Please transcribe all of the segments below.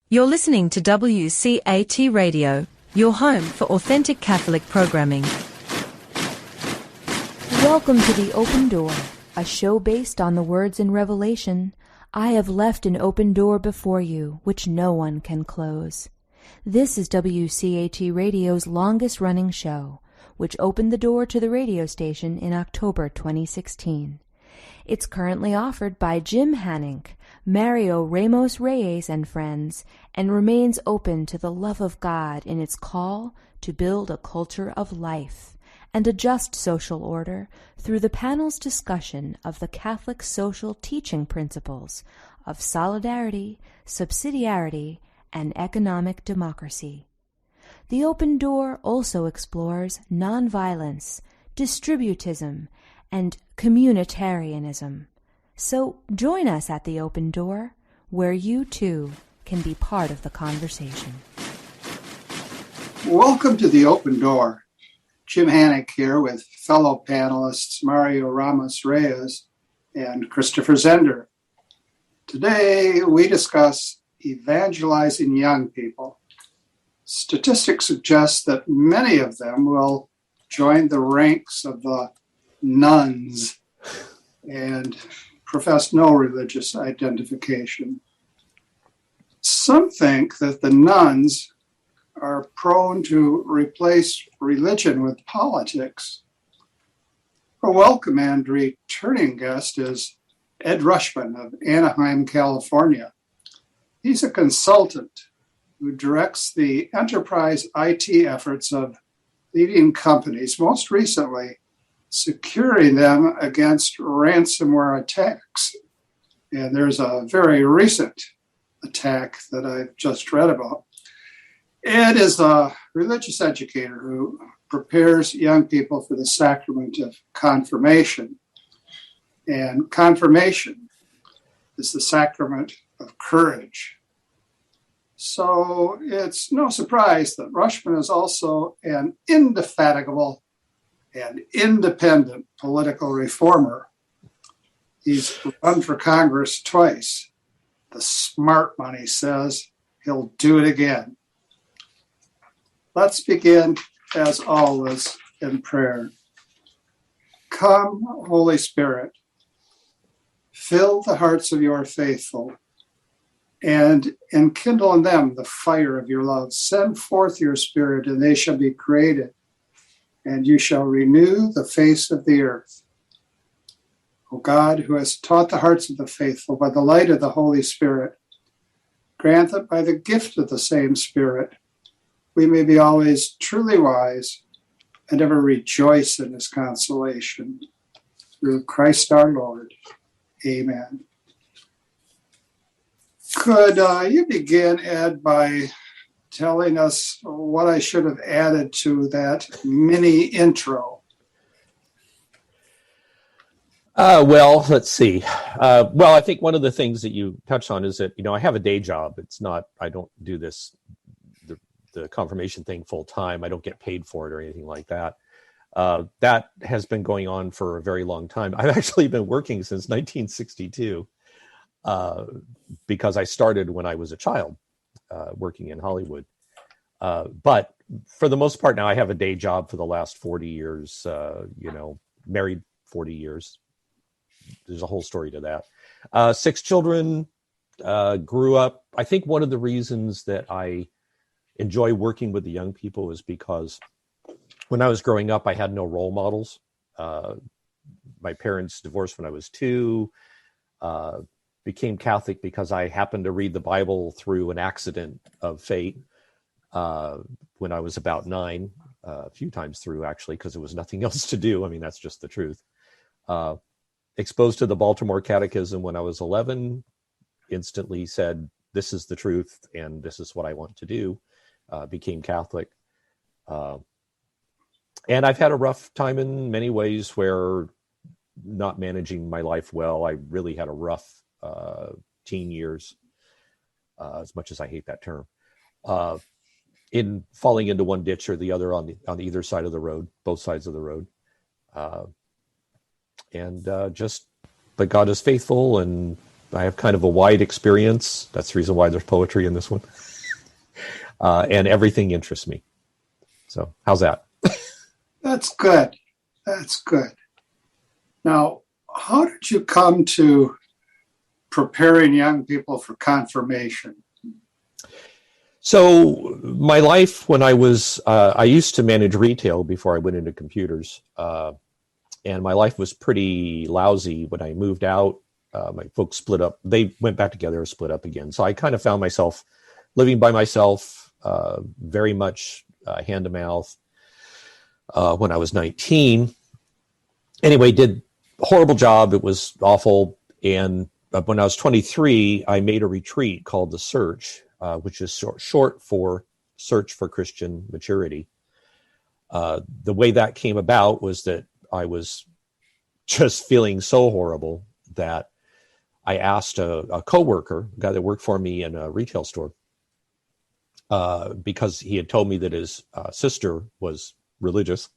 You're listening to WCAT Radio, your home for authentic Catholic programming. Welcome to The Open Door, a show based on the words in Revelation, "I have left an open door before you, which no one can close." This is WCAT Radio's longest-running show, which opened the door to the radio station in October 2016. It's currently offered by Jim Hanink, Mario Ramos Reyes and friends, and remains open to the love of God in its call to build a culture of life and a just social order through the panel's discussion of the Catholic social teaching principles of solidarity, subsidiarity, and economic democracy. The Open Door also explores nonviolence, distributism, and communitarianism. So join us at the Open Door, where you too can be part of the conversation. Welcome to the Open Door. Jim Hanink here with fellow panelists Mario Ramos Reyes and Christopher Zender. Today we discuss evangelizing young people. Statistics suggest that many of them will join the ranks of the nuns and profess no religious identification. Some think that the nuns are prone to replace religion with politics. A welcome and returning guest is Ed Rushman of Anaheim, California. He's a consultant who directs the enterprise IT efforts of leading companies, most recently securing them against ransomware attacks. And there's a very recent attack that I've just read about. Ed is a religious educator who prepares young people for the Sacrament of Confirmation. And confirmation is the sacrament of courage. So it's no surprise that Rushman is also an indefatigable and independent political reformer. He's run for Congress twice. The smart money says he'll do it again. Let's begin, as always, in prayer. Come, Holy Spirit, fill the hearts of your faithful and enkindle in them the fire of your love. Send forth your Spirit, and they shall be created, and you shall renew the face of the earth. O God, who has taught the hearts of the faithful by the light of the Holy Spirit, grant that by the gift of the same Spirit, we may be always truly wise and ever rejoice in his consolation. Through Christ our Lord. Amen. Could you begin, Ed, by telling us what I should have added to that mini intro? Well, let's see. Well, I think one of the things that you touched on is that, I have a day job. It's not, I don't do this, the confirmation thing full time. I don't get paid for it or anything like that. That has been going on for a very long time. I've actually been working since 1962 because I started when I was a child working in Hollywood. But for the most part now, I have a day job for the last 40 years, married 40 years. There's a whole story to that. 6 children, grew up. I think one of the reasons that I enjoy working with the young people is because when I was growing up, I had no role models. My parents divorced when I was 2, became Catholic because I happened to read the Bible through an accident of fate when I was about 9, a few times through actually, because there was nothing else to do. I mean, that's just the truth. Exposed to the Baltimore Catechism when I was 11, instantly said, this is the truth and this is what I want to do. Became Catholic. And I've had a rough time in many ways where not managing my life well. I really had a rough teen years, as much as I hate that term, in falling into one ditch or the other on either side of the road, both sides of the road. But God is faithful, and I have kind of a wide experience. That's the reason why there's poetry in this one. And everything interests me. So how's that? That's good. That's good. Now, how did you come to preparing young people for confirmation? So my life when I used to manage retail before I went into computers. And my life was pretty lousy when I moved out. My folks split up. They went back together or split up again. So I kind of found myself living by myself, very much hand to mouth when I was 19. Anyway, did a horrible job. It was awful. And when I was 23, I made a retreat called The Search, which is short for Search for Christian Maturity. The way that came about was that I was just feeling so horrible that I asked a coworker, a guy that worked for me in a retail store, because he had told me that his sister was religious,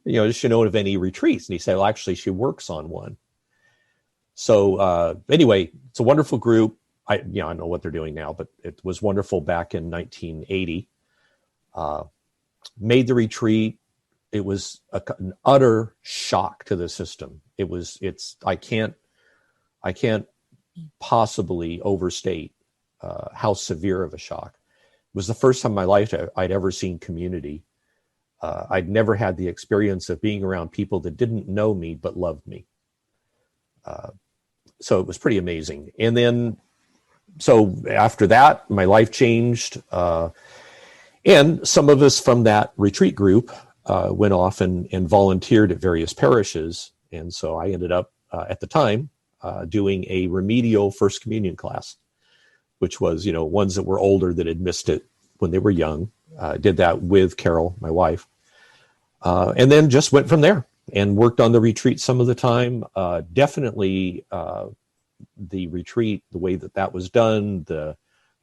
does she know of any retreats? And he said, well, actually, she works on one. So anyway, it's a wonderful group. I don't know what they're doing now, but it was wonderful back in 1980. Made the retreat. It was an utter shock to the system. I can't possibly overstate how severe of a shock. It was the first time in my life I'd ever seen community. I'd never had the experience of being around people that didn't know me but loved me. So it was pretty amazing. And then, so after that, my life changed. And some of us from that retreat group went off and volunteered at various parishes. And so I ended up, at the time, doing a remedial First Communion class, which was, ones that were older that had missed it when they were young. Did that with Carol, my wife. And then just went from there and worked on the retreat some of the time. Definitely the retreat, the way that was done, the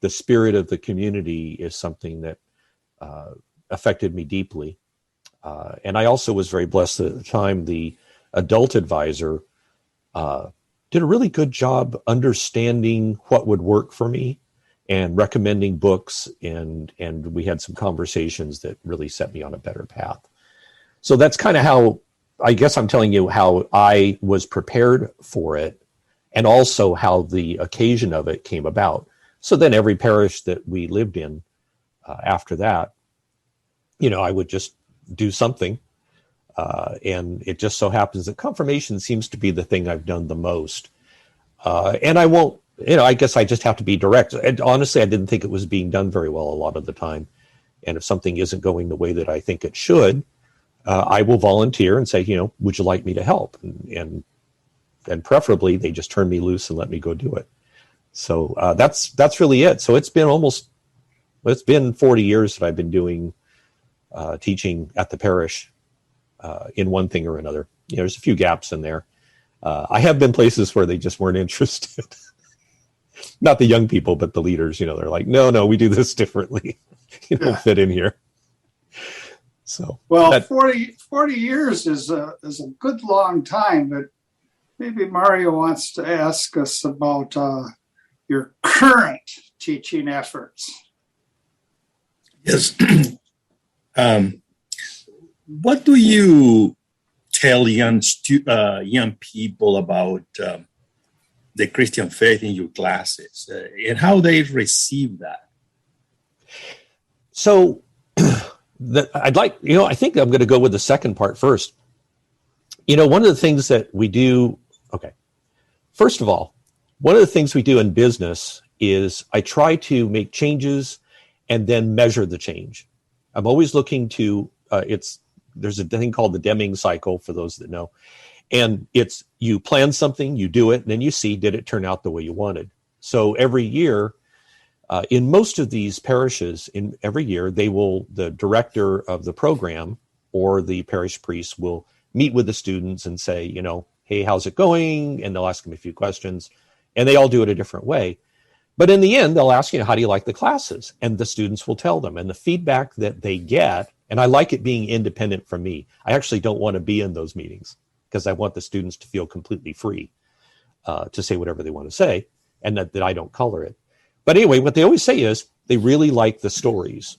spirit of the community is something that affected me deeply. And I also was very blessed at the time. The adult advisor did a really good job understanding what would work for me and recommending books. And we had some conversations that really set me on a better path. So that's kind of how, I guess I'm telling you how I was prepared for it and also how the occasion of it came about. So then every parish that we lived in after that, I would just do something. And it just so happens that confirmation seems to be the thing I've done the most. And I won't, I guess I just have to be direct. And honestly, I didn't think it was being done very well a lot of the time. And if something isn't going the way that I think it should, I will volunteer and say, would you like me to help? And preferably they just turn me loose and let me go do it. So that's really it. So it's been 40 years that I've been doing teaching at the parish in one thing or another. There's a few gaps in there. I have been places where they just weren't interested. Not the young people, but the leaders, they're like, no, we do this differently. You don't fit in here. So, well, 40 years is a good long time, but maybe Mario wants to ask us about your current teaching efforts. Yes. What do you tell young people about the Christian faith in your classes and how they receive that? So I think I'm going to go with the second part first. One of the things that we do, first of all, one of the things we do in business is I try to make changes and then measure the change. I'm always looking to, there's a thing called the Deming cycle for those that know. And it's you plan something, you do it, and then you see, did it turn out the way you wanted? So every year, in most of these parishes, every year, the director of the program or the parish priest will meet with the students and say, hey, how's it going? And they'll ask them a few questions. And they all do it a different way. But in the end, they'll ask, how do you like the classes? And the students will tell them. And the feedback that they get, and I like it being independent from me. I actually don't want to be in those meetings because I want the students to feel completely free. to say whatever they want to say, and that I don't color it. But anyway, what they always say is they really like the stories.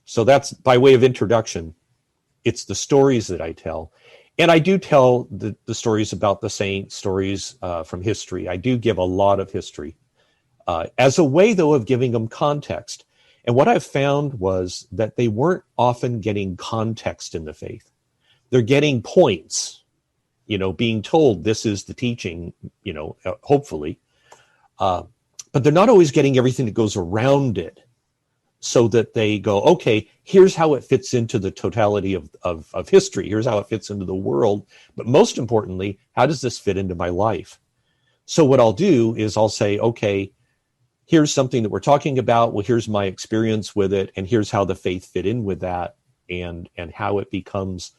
So that's by way of introduction. It's the stories that I tell. And I do tell the stories about the saints, stories from history. I do give a lot of history as a way, though, of giving them context. And what I've found was that they weren't often getting context in the faith. They're getting points, being told this is the teaching, hopefully. But they're not always getting everything that goes around it, so that they go, okay, here's how it fits into the totality of history. Here's how it fits into the world. But most importantly, how does this fit into my life? So what I'll do is I'll say, okay, here's something that we're talking about. Well, here's my experience with it. And here's how the faith fit in with that, and how it becomes,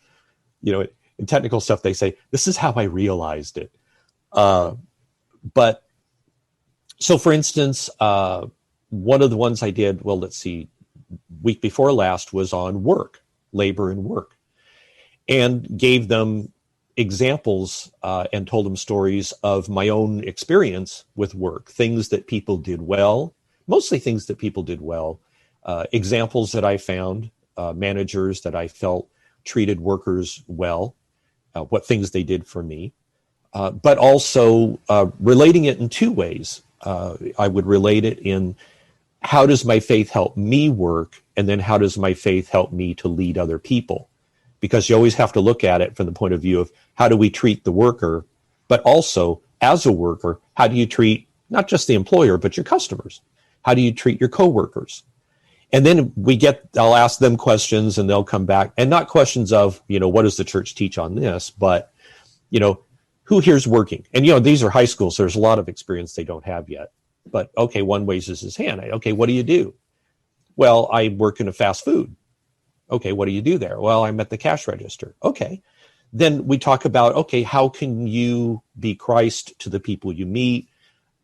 in technical stuff, they say, this is how I realized it. But so for instance, one of the ones I did, well, let's see, week before last was on work, labor and work, and gave them examples and told them stories of my own experience with work, things that people did well, mostly things that people did well, examples that I found, managers that I felt treated workers well, what things they did for me, but also relating it in two ways. I would relate it in, how does my faith help me work? And then how does my faith help me to lead other people? Because you always have to look at it from the point of view of, how do we treat the worker? But also, as a worker, how do you treat not just the employer, but your customers? How do you treat your coworkers? And then I'll ask them questions, and they'll come back, and not questions of, what does the church teach on this? But, who here's working? And, these are high schools, so there's a lot of experience they don't have yet. But, okay, one raises his hand. Okay, what do you do? Well, I work in a fast food. Okay, what do you do there? Well, I'm at the cash register. Okay. Then we talk about, okay, how can you be Christ to the people you meet?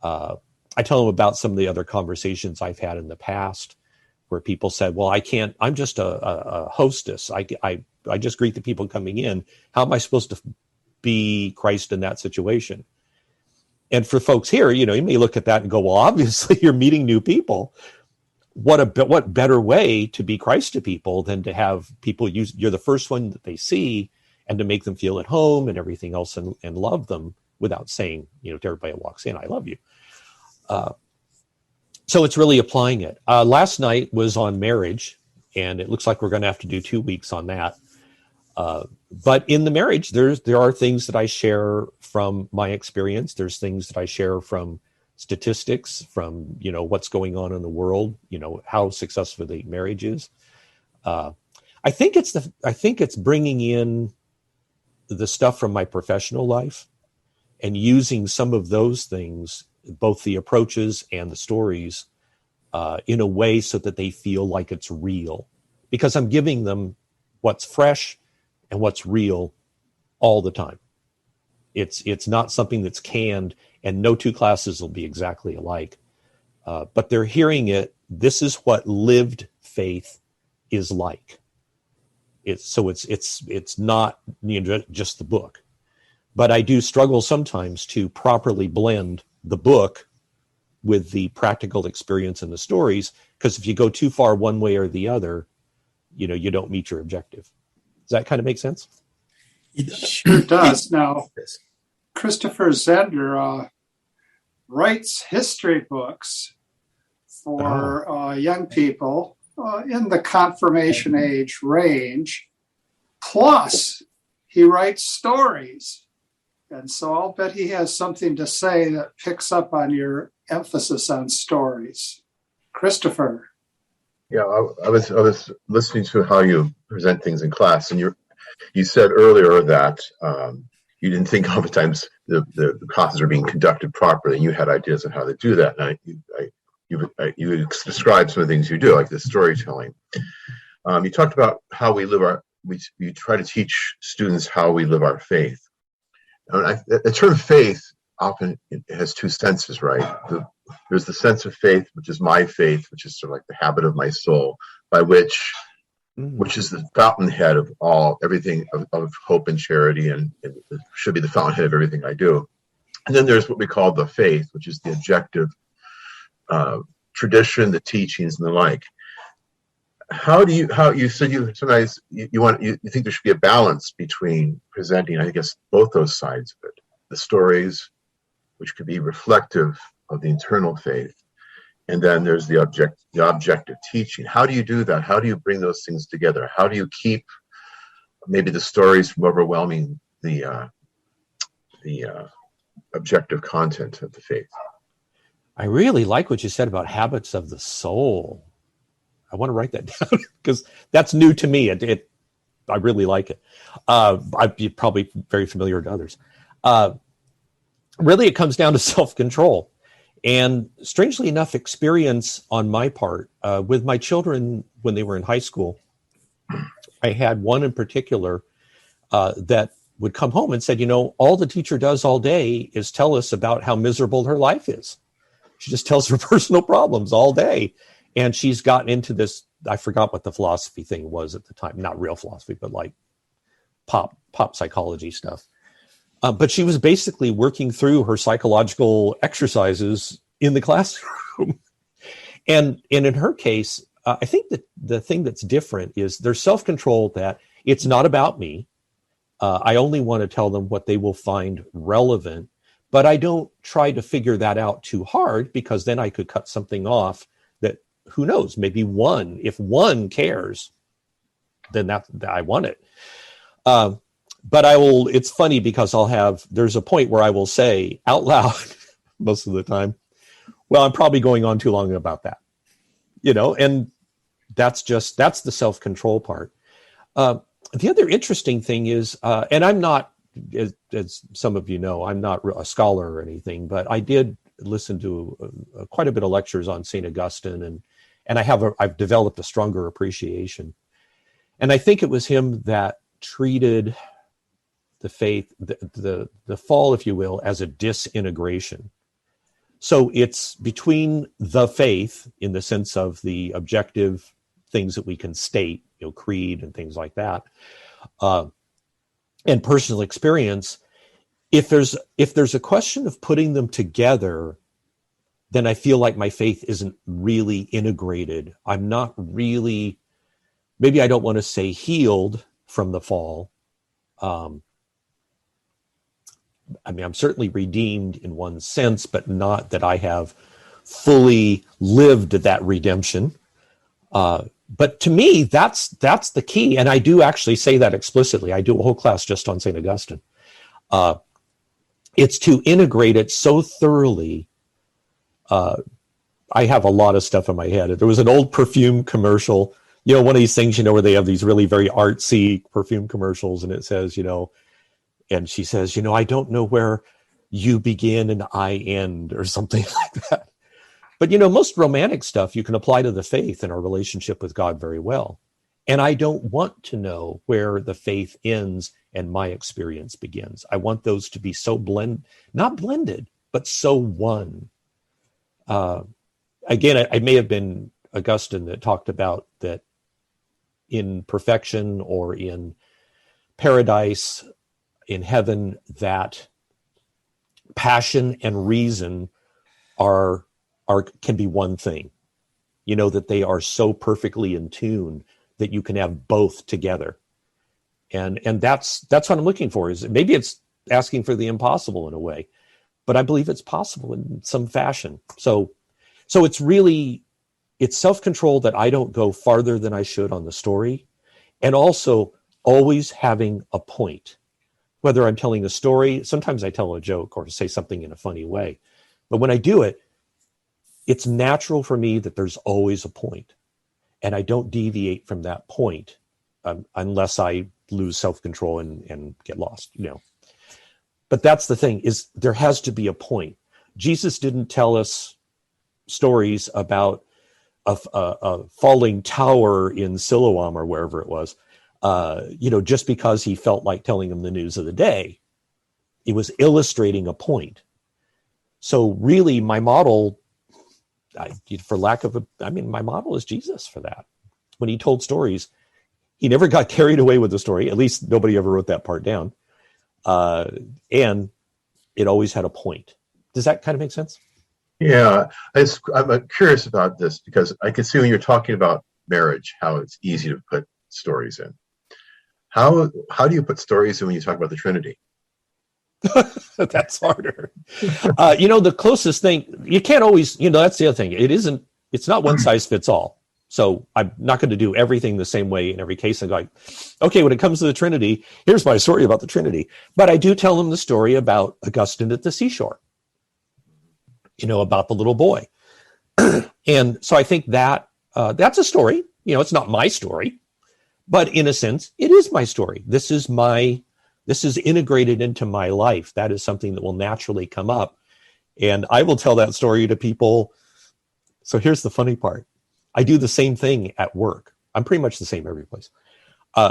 I tell them about some of the other conversations I've had in the past where people said, well, I can't, I'm just a hostess. I just greet the people coming in. How am I supposed to be Christ in that situation? And for folks here, you may look at that and go, well, obviously you're meeting new people. What better way to be Christ to people than to have people you're the first one that they see, and to make them feel at home and everything else, and love them without saying, to everybody that walks in, I love you. So it's really applying it. Last night was on marriage, and it looks like we're going to have to do 2 weeks on that. But in the marriage, there are things that I share from my experience. There's things that I share from statistics, from what's going on in the world, how successful the marriage is. I think it's bringing in the stuff from my professional life and using some of those things, both the approaches and the stories, in a way so that they feel like it's real, because I'm giving them what's fresh and what's real all the time. It's not something that's canned, and no two classes will be exactly alike. But they're hearing it. This is what lived faith is like. It's not just the book. But I do struggle sometimes to properly blend the book with the practical experience and the stories, because if you go too far one way or the other, you don't meet your objective. Does that kind of make sense? It sure does. Now, Christopher Zender writes history books for young people in the confirmation age range. Plus, he writes stories. And so I'll bet he has something to say that picks up on your emphasis on stories. Christopher. Yeah, I was listening to how you present things in class, and you said earlier that you didn't think oftentimes the classes are being conducted properly, and you had ideas on how to do that. And you described some of the things you do, like the storytelling. You talked about how we live we try to teach students how we live our faith. And the term faith often has two senses, right? There's the sense of faith, which is my faith, which is sort of like the habit of my soul, by which is the fountainhead of everything of hope and charity, and it should be the fountainhead of everything I do. And then there's what we call the faith, which is the objective tradition, the teachings, and the like. How you said you sometimes you think there should be a balance between presenting, I guess, both those sides of it, the stories, which could be reflective of the internal faith, and then there's the objective teaching. How do you do that? How do you bring those things together? How do you keep maybe the stories from overwhelming the objective content of the faith? I really like what you said about habits of the soul. I want to write that down because that's new to me. I really like it. I'd be probably very familiar to others. Really, it comes down to self-control. And strangely enough, experience on my part with my children when they were in high school. I had one in particular that would come home and said, all the teacher does all day is tell us about how miserable her life is. She just tells her personal problems all day. And she's gotten into this, I forgot what the philosophy thing was at the time, not real philosophy, but like pop psychology stuff. But she was basically working through her psychological exercises in the classroom. And in her case, I think that the thing that's different is there's self-control that it's not about me. I only want to tell them what they will find relevant, but I don't try to figure that out too hard because then I could cut something off that, who knows, maybe if one cares, then I want it. But it's funny because there's a point where I will say out loud most of the time, well, I'm probably going on too long about that, and that's the self-control part. The other interesting thing is, and I'm not, as some of you know, I'm not a scholar or anything, but I did listen to quite a bit of lectures on St. Augustine, and I've developed a stronger appreciation. And I think it was him that treated the faith, the fall, if you will, as a disintegration. So it's between the faith in the sense of the objective things that we can state, creed and things like that, and personal experience. If there's a question of putting them together, then I feel like my faith isn't really integrated. I'm not really, maybe I don't want to say healed from the fall. I'm certainly redeemed in one sense, but not that I have fully lived that redemption. But to me, that's the key. And I do actually say that explicitly. I do a whole class just on St. Augustine. It's to integrate it so thoroughly. I have a lot of stuff in my head. There was an old perfume commercial, one of these things, where they have these really very artsy perfume commercials, and it says, and she says, I don't know where you begin and I end, or something like that. But, most romantic stuff you can apply to the faith and our relationship with God very well. And I don't want to know where the faith ends and my experience begins. I want those to be so not blended, but so one. Again, I may have been Augustine that talked about that in perfection or in paradise, in heaven, that passion and reason can be one thing, that they are so perfectly in tune that you can have both together. And that's what I'm looking for. Is maybe it's asking for the impossible in a way, but I believe it's possible in some fashion. So it's self-control that I don't go farther than I should on the story, and also always having a point. Whether I'm telling a story, sometimes I tell a joke or say something in a funny way, but when I do it, it's natural for me that there's always a point, and I don't deviate from that point unless I lose self-control and get lost, But that's the thing, is there has to be a point. Jesus didn't tell us stories about a falling tower in Siloam or wherever it was, just because he felt like telling them the news of the day. It was illustrating a point. So really my model, my model is Jesus for that. When he told stories, he never got carried away with the story. At least nobody ever wrote that part down. And it always had a point. Does that kind of make sense? Yeah, I'm curious about this because I can see when you're talking about marriage, how it's easy to put stories in. How do you put stories in when you talk about the Trinity? That's harder. The closest thing, you can't always, that's the other thing. It's not one size fits all. So I'm not going to do everything the same way in every case and go, okay, when it comes to the Trinity, here's my story about the Trinity. But I do tell them the story about Augustine at the seashore, about the little boy. And so I think that that's a story. It's not my story, but in a sense, it is my story. This is integrated into my life. That is something that will naturally come up. And I will tell that story to people. So here's the funny part. I do the same thing at work. I'm pretty much the same every place.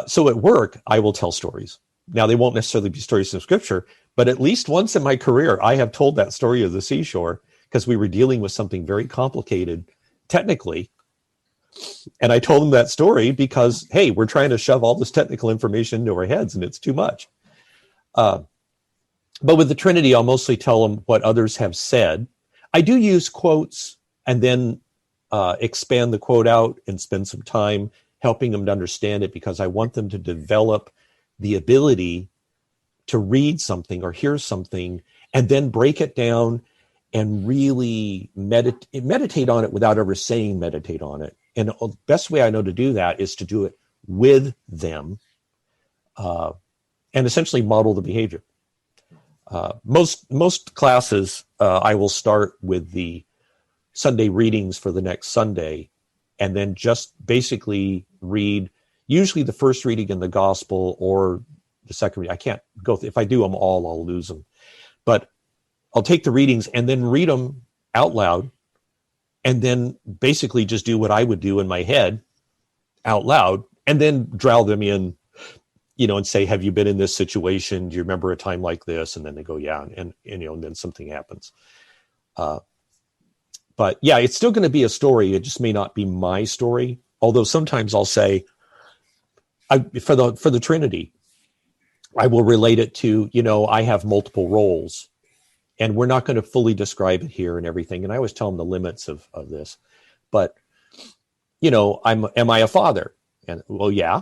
So at work, I will tell stories. Now, they won't necessarily be stories from Scripture, but at least once in my career, I have told that story of the seashore because we were dealing with something very complicated technically. And I told them that story because, hey, we're trying to shove all this technical information into our heads and it's too much. But with the Trinity, I'll mostly tell them what others have said. I do use quotes and then expand the quote out and spend some time helping them to understand it because I want them to develop the ability to read something or hear something and then break it down and really meditate on it without ever saying meditate on it. And the best way I know to do that is to do it with them and essentially model the behavior. Most classes, I will start with the Sunday readings for the next Sunday, and then just basically read usually the first reading in the gospel or the second reading. I can't go, if I do them all, I'll lose them. But I'll take the readings and then read them out loud, and then basically just do what I would do in my head out loud, and then draw them in, and say, have you been in this situation? Do you remember a time like this? And then they go, yeah. And then something happens. But yeah, it's still going to be a story. It just may not be my story. Although sometimes I'll say, for the Trinity, I will relate it to, I have multiple roles, and we're not going to fully describe it here and everything. And I always tell them the limits of this. But, am I a father? And well, yeah.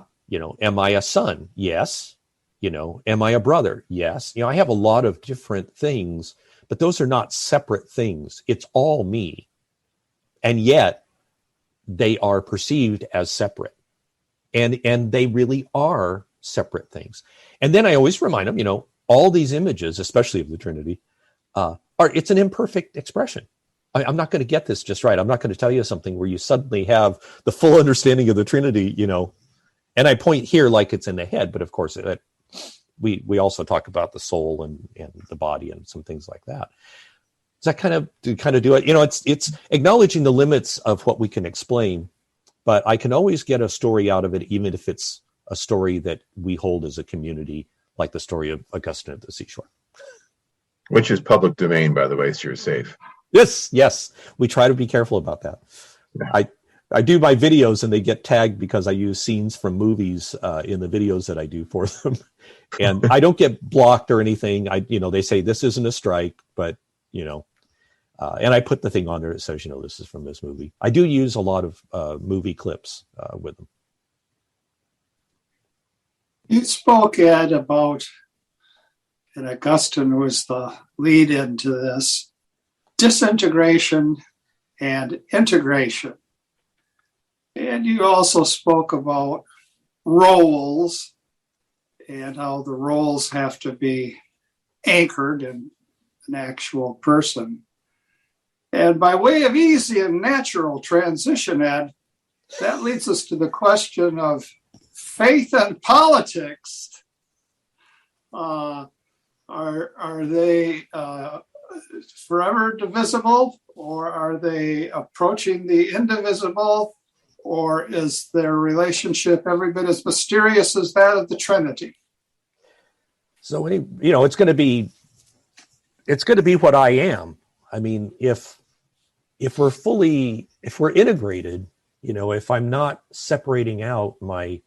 Am I a son? Yes. Am I a brother? Yes. I have a lot of different things, but those are not separate things. It's all me. And yet they are perceived as separate. And they really are separate things. And then I always remind them, all these images, especially of the Trinity, it's an imperfect expression. I'm not going to get this just right. I'm not going to tell you something where you suddenly have the full understanding of the Trinity, and I point here like it's in the head, but of course we also talk about the soul and the body and some things like that. Does that kind of do it? It's acknowledging the limits of what we can explain, but I can always get a story out of it, even if it's a story that we hold as a community, like the story of Augustine at the seashore. Which is public domain, by the way, so you're safe. Yes. We try to be careful about that. Yeah. I do my videos and they get tagged because I use scenes from movies in the videos that I do for them. And I don't get blocked or anything. They say this isn't a strike, but, and I put the thing on there that says, this is from this movie. I do use a lot of movie clips with them. You spoke, Ed, about, and Augustine was the lead into this, disintegration and integration. And you also spoke about roles and how the roles have to be anchored in an actual person. And by way of easy and natural transition, Ed, that leads us to the question of faith and politics. Are they forever divisible, or are they approaching the indivisible? Or is their relationship every bit as mysterious as that of the Trinity? So, it's going to be what I am. I mean, if we're integrated, if I'm not separating out my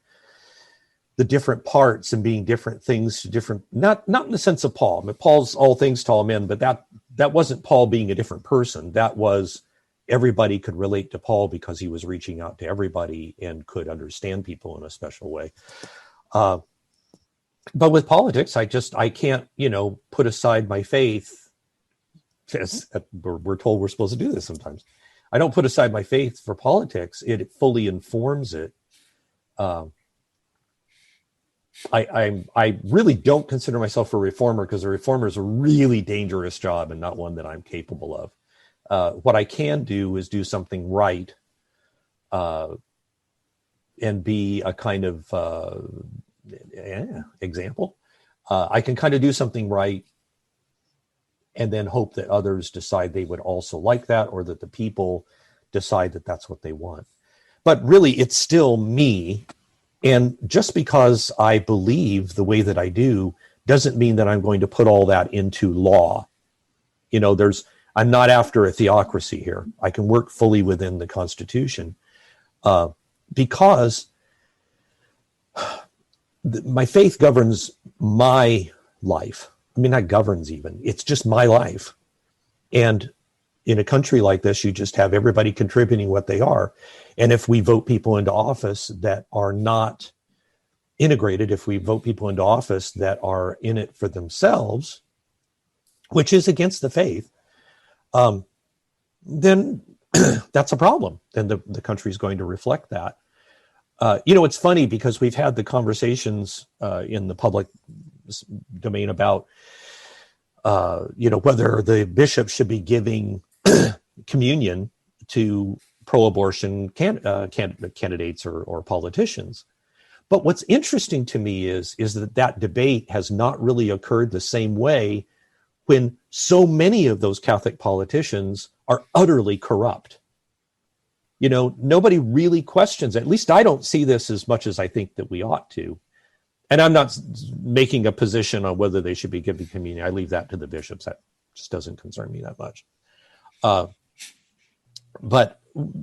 the different parts and being different things to different, not in the sense of Paul. I mean, Paul's all things to all men, but that wasn't Paul being a different person. That was everybody could relate to Paul because he was reaching out to everybody and could understand people in a special way. But with politics, I can't, put aside my faith. As we're told we're supposed to do this sometimes. I don't put aside my faith for politics. It fully informs it. I really don't consider myself a reformer, because a reformer is a really dangerous job and not one that I'm capable of. What I can do is do something right, and be a kind of example. I can kind of do something right and then hope that others decide they would also like that, or that the people decide that that's what they want. But really, it's still me. And just because I believe the way that I do doesn't mean that I'm going to put all that into law. I'm not after a theocracy here. I can work fully within the Constitution, because my faith governs my life. I mean, not governs even. It's just my life. And in a country like this, you just have everybody contributing what they are. And if we vote people into office that are not integrated, if we vote people into office that are in it for themselves, which is against the faith, then that's a problem. Then the country is going to reflect that. It's funny because we've had the conversations in the public domain about, whether the bishop should be giving communion to pro-abortion candidates or politicians. But what's interesting to me is that debate has not really occurred the same way when so many of those Catholic politicians are utterly corrupt. Nobody really questions, at least I don't see this as much as I think that we ought to. And I'm not making a position on whether they should be giving communion. I leave that to the bishops. That just doesn't concern me that much. But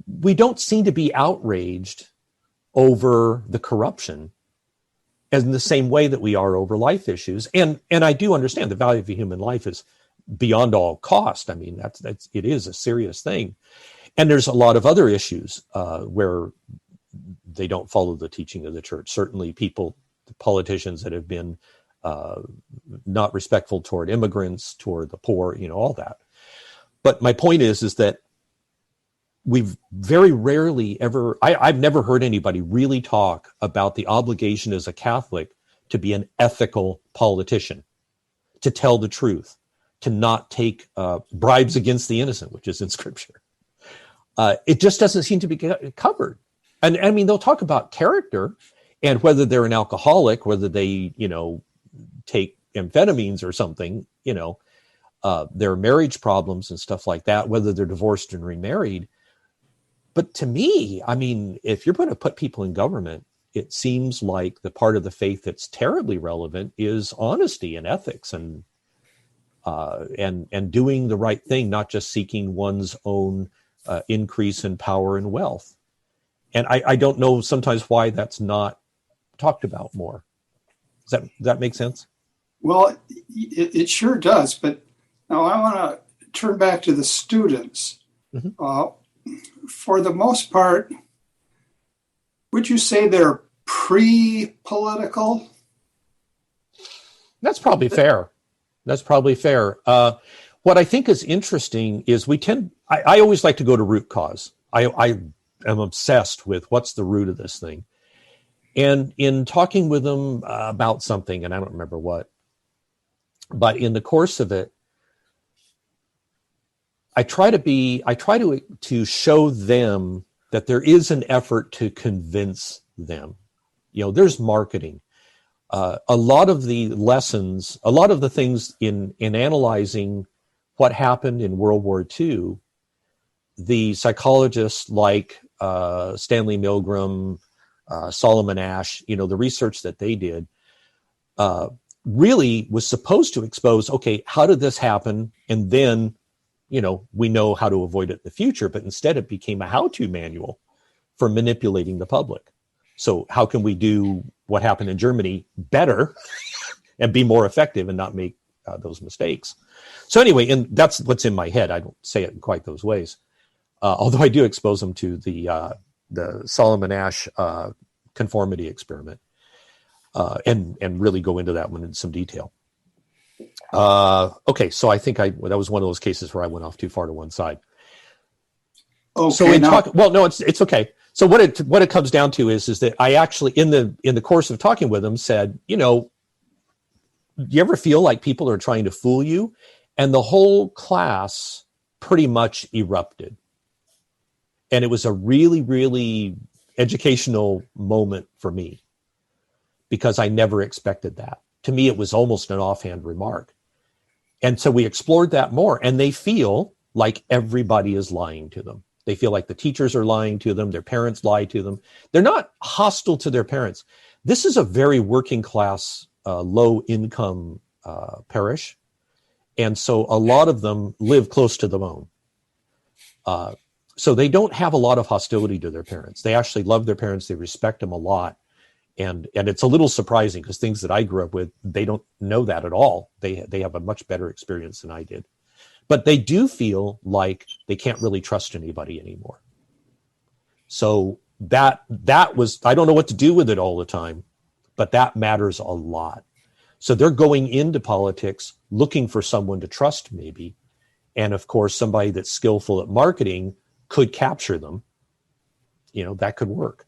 we don't seem to be outraged over the corruption in the same way that we are over life issues. And I do understand the value of a human life is beyond all cost. I mean, it is a serious thing. And there's a lot of other issues where they don't follow the teaching of the church. Certainly politicians that have been not respectful toward immigrants, toward the poor, all that. But my point is that we've very rarely ever, I've never heard anybody really talk about the obligation as a Catholic to be an ethical politician, to tell the truth, to not take bribes against the innocent, which is in Scripture. It just doesn't seem to be covered. And I mean, they'll talk about character and whether they're an alcoholic, whether they, take amphetamines or something, their marriage problems and stuff like that, whether they're divorced and remarried. But to me, I mean, if you're going to put people in government, it seems like the part of the faith that's terribly relevant is honesty and ethics and doing the right thing, not just seeking one's own increase in power and wealth. And I don't know sometimes why that's not talked about more. Does that make sense? Well, it sure does. But now I want to turn back to the students. Mm-hmm. For the most part, would you say they're pre-political? That's probably fair. What I think is interesting is I always like to go to root cause. I am obsessed with what's the root of this thing. And in talking with them about something, and I don't remember what, but in the course of it, I try to show them that there is an effort to convince them. There's marketing. A lot of the lessons, a lot of the things in analyzing what happened in World War II, the psychologists like Stanley Milgram, Solomon Asch, the research that they did really was supposed to expose, okay, how did this happen? And then we know how to avoid it in the future, but instead it became a how-to manual for manipulating the public. So how can we do what happened in Germany better and be more effective and not make those mistakes. So anyway, and that's what's in my head. I don't say it in quite those ways, although I do expose them to the Solomon Asch conformity experiment, and really go into that one in some detail. Okay, so I think that was one of those cases where I went off too far to one side. Okay, so it's okay. So what it comes down to is that I actually in the course of talking with them said, do you ever feel like people are trying to fool you? And the whole class pretty much erupted. And it was a really, really educational moment for me because I never expected that. To me, it was almost an offhand remark. And so we explored that more, and they feel like everybody is lying to them. They feel like the teachers are lying to them. Their parents lie to them. They're not hostile to their parents. This is a very working class, low income parish. And so a lot of them live close to the bone. So they don't have a lot of hostility to their parents. They actually love their parents. They respect them a lot. And it's a little surprising because things that I grew up with, they don't know that at all. They have a much better experience than I did. But they do feel like they can't really trust anybody anymore. So that was, I don't know what to do with it all the time, but that matters a lot. So they're going into politics looking for someone to trust maybe. And of course, somebody that's skillful at marketing could capture them. That could work.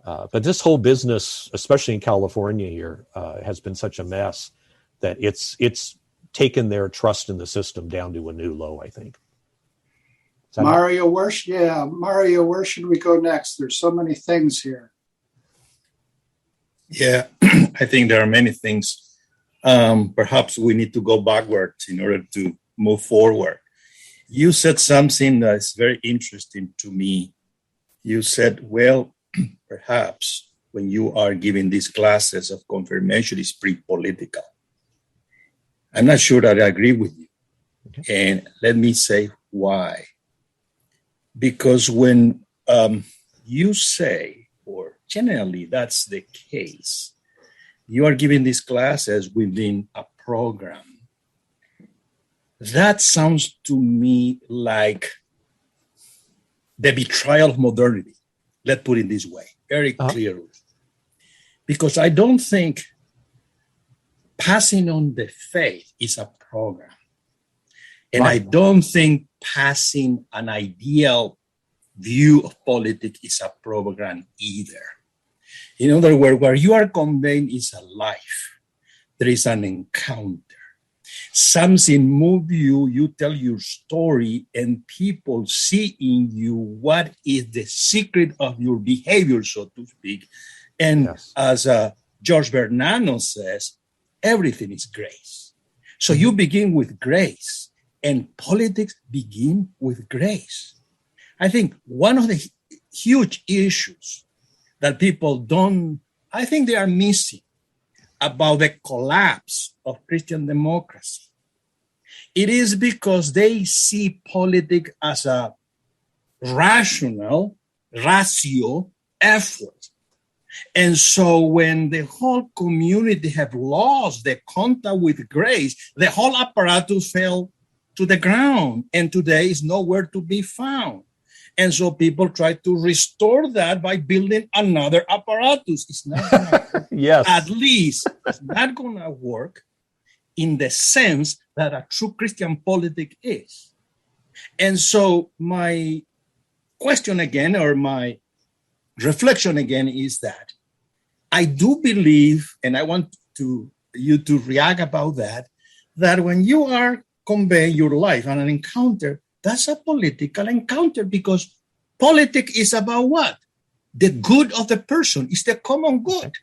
But this whole business, especially in California here, has been such a mess that it's taken their trust in the system down to a new low, I think. Mario, where should we go next? There's so many things here. Yeah, I think there are many things. Perhaps we need to go backwards in order to move forward. You said something that's very interesting to me. You said, well, perhaps when you are giving these classes of confirmation, it's pre-political. I'm not sure that I agree with you. Okay. And let me say why. Because when you say, or generally that's the case, you are giving these classes within a program. That sounds to me like the betrayal of modernity. Let's put it this way, very clearly. Because I don't think passing on the faith is a program. And right. I don't think passing an ideal view of politics is a program either. In other words, where you are conveying is a life. There is an encounter. Something moves you, you tell your story, and people see in you what is the secret of your behavior, so to speak. And yes. As George Bernano says, everything is grace. So you begin with grace, and politics begin with grace. I think one of the huge issues that people I think they are missing about the collapse of Christian democracy. It is because they see politics as a ratio effort. And so when the whole community have lost the contact with grace, the whole apparatus fell to the ground, and today is nowhere to be found. And so people try to restore that by building another apparatus. It's not going to work. Yes. At least it's not going to work in the sense that a true Christian politic is. And so my question again, or my reflection again, is that I do believe, and I want you to react about that when you are conveying your life on an encounter, that's a political encounter, because politics is about what? The good of the person. It's the common good.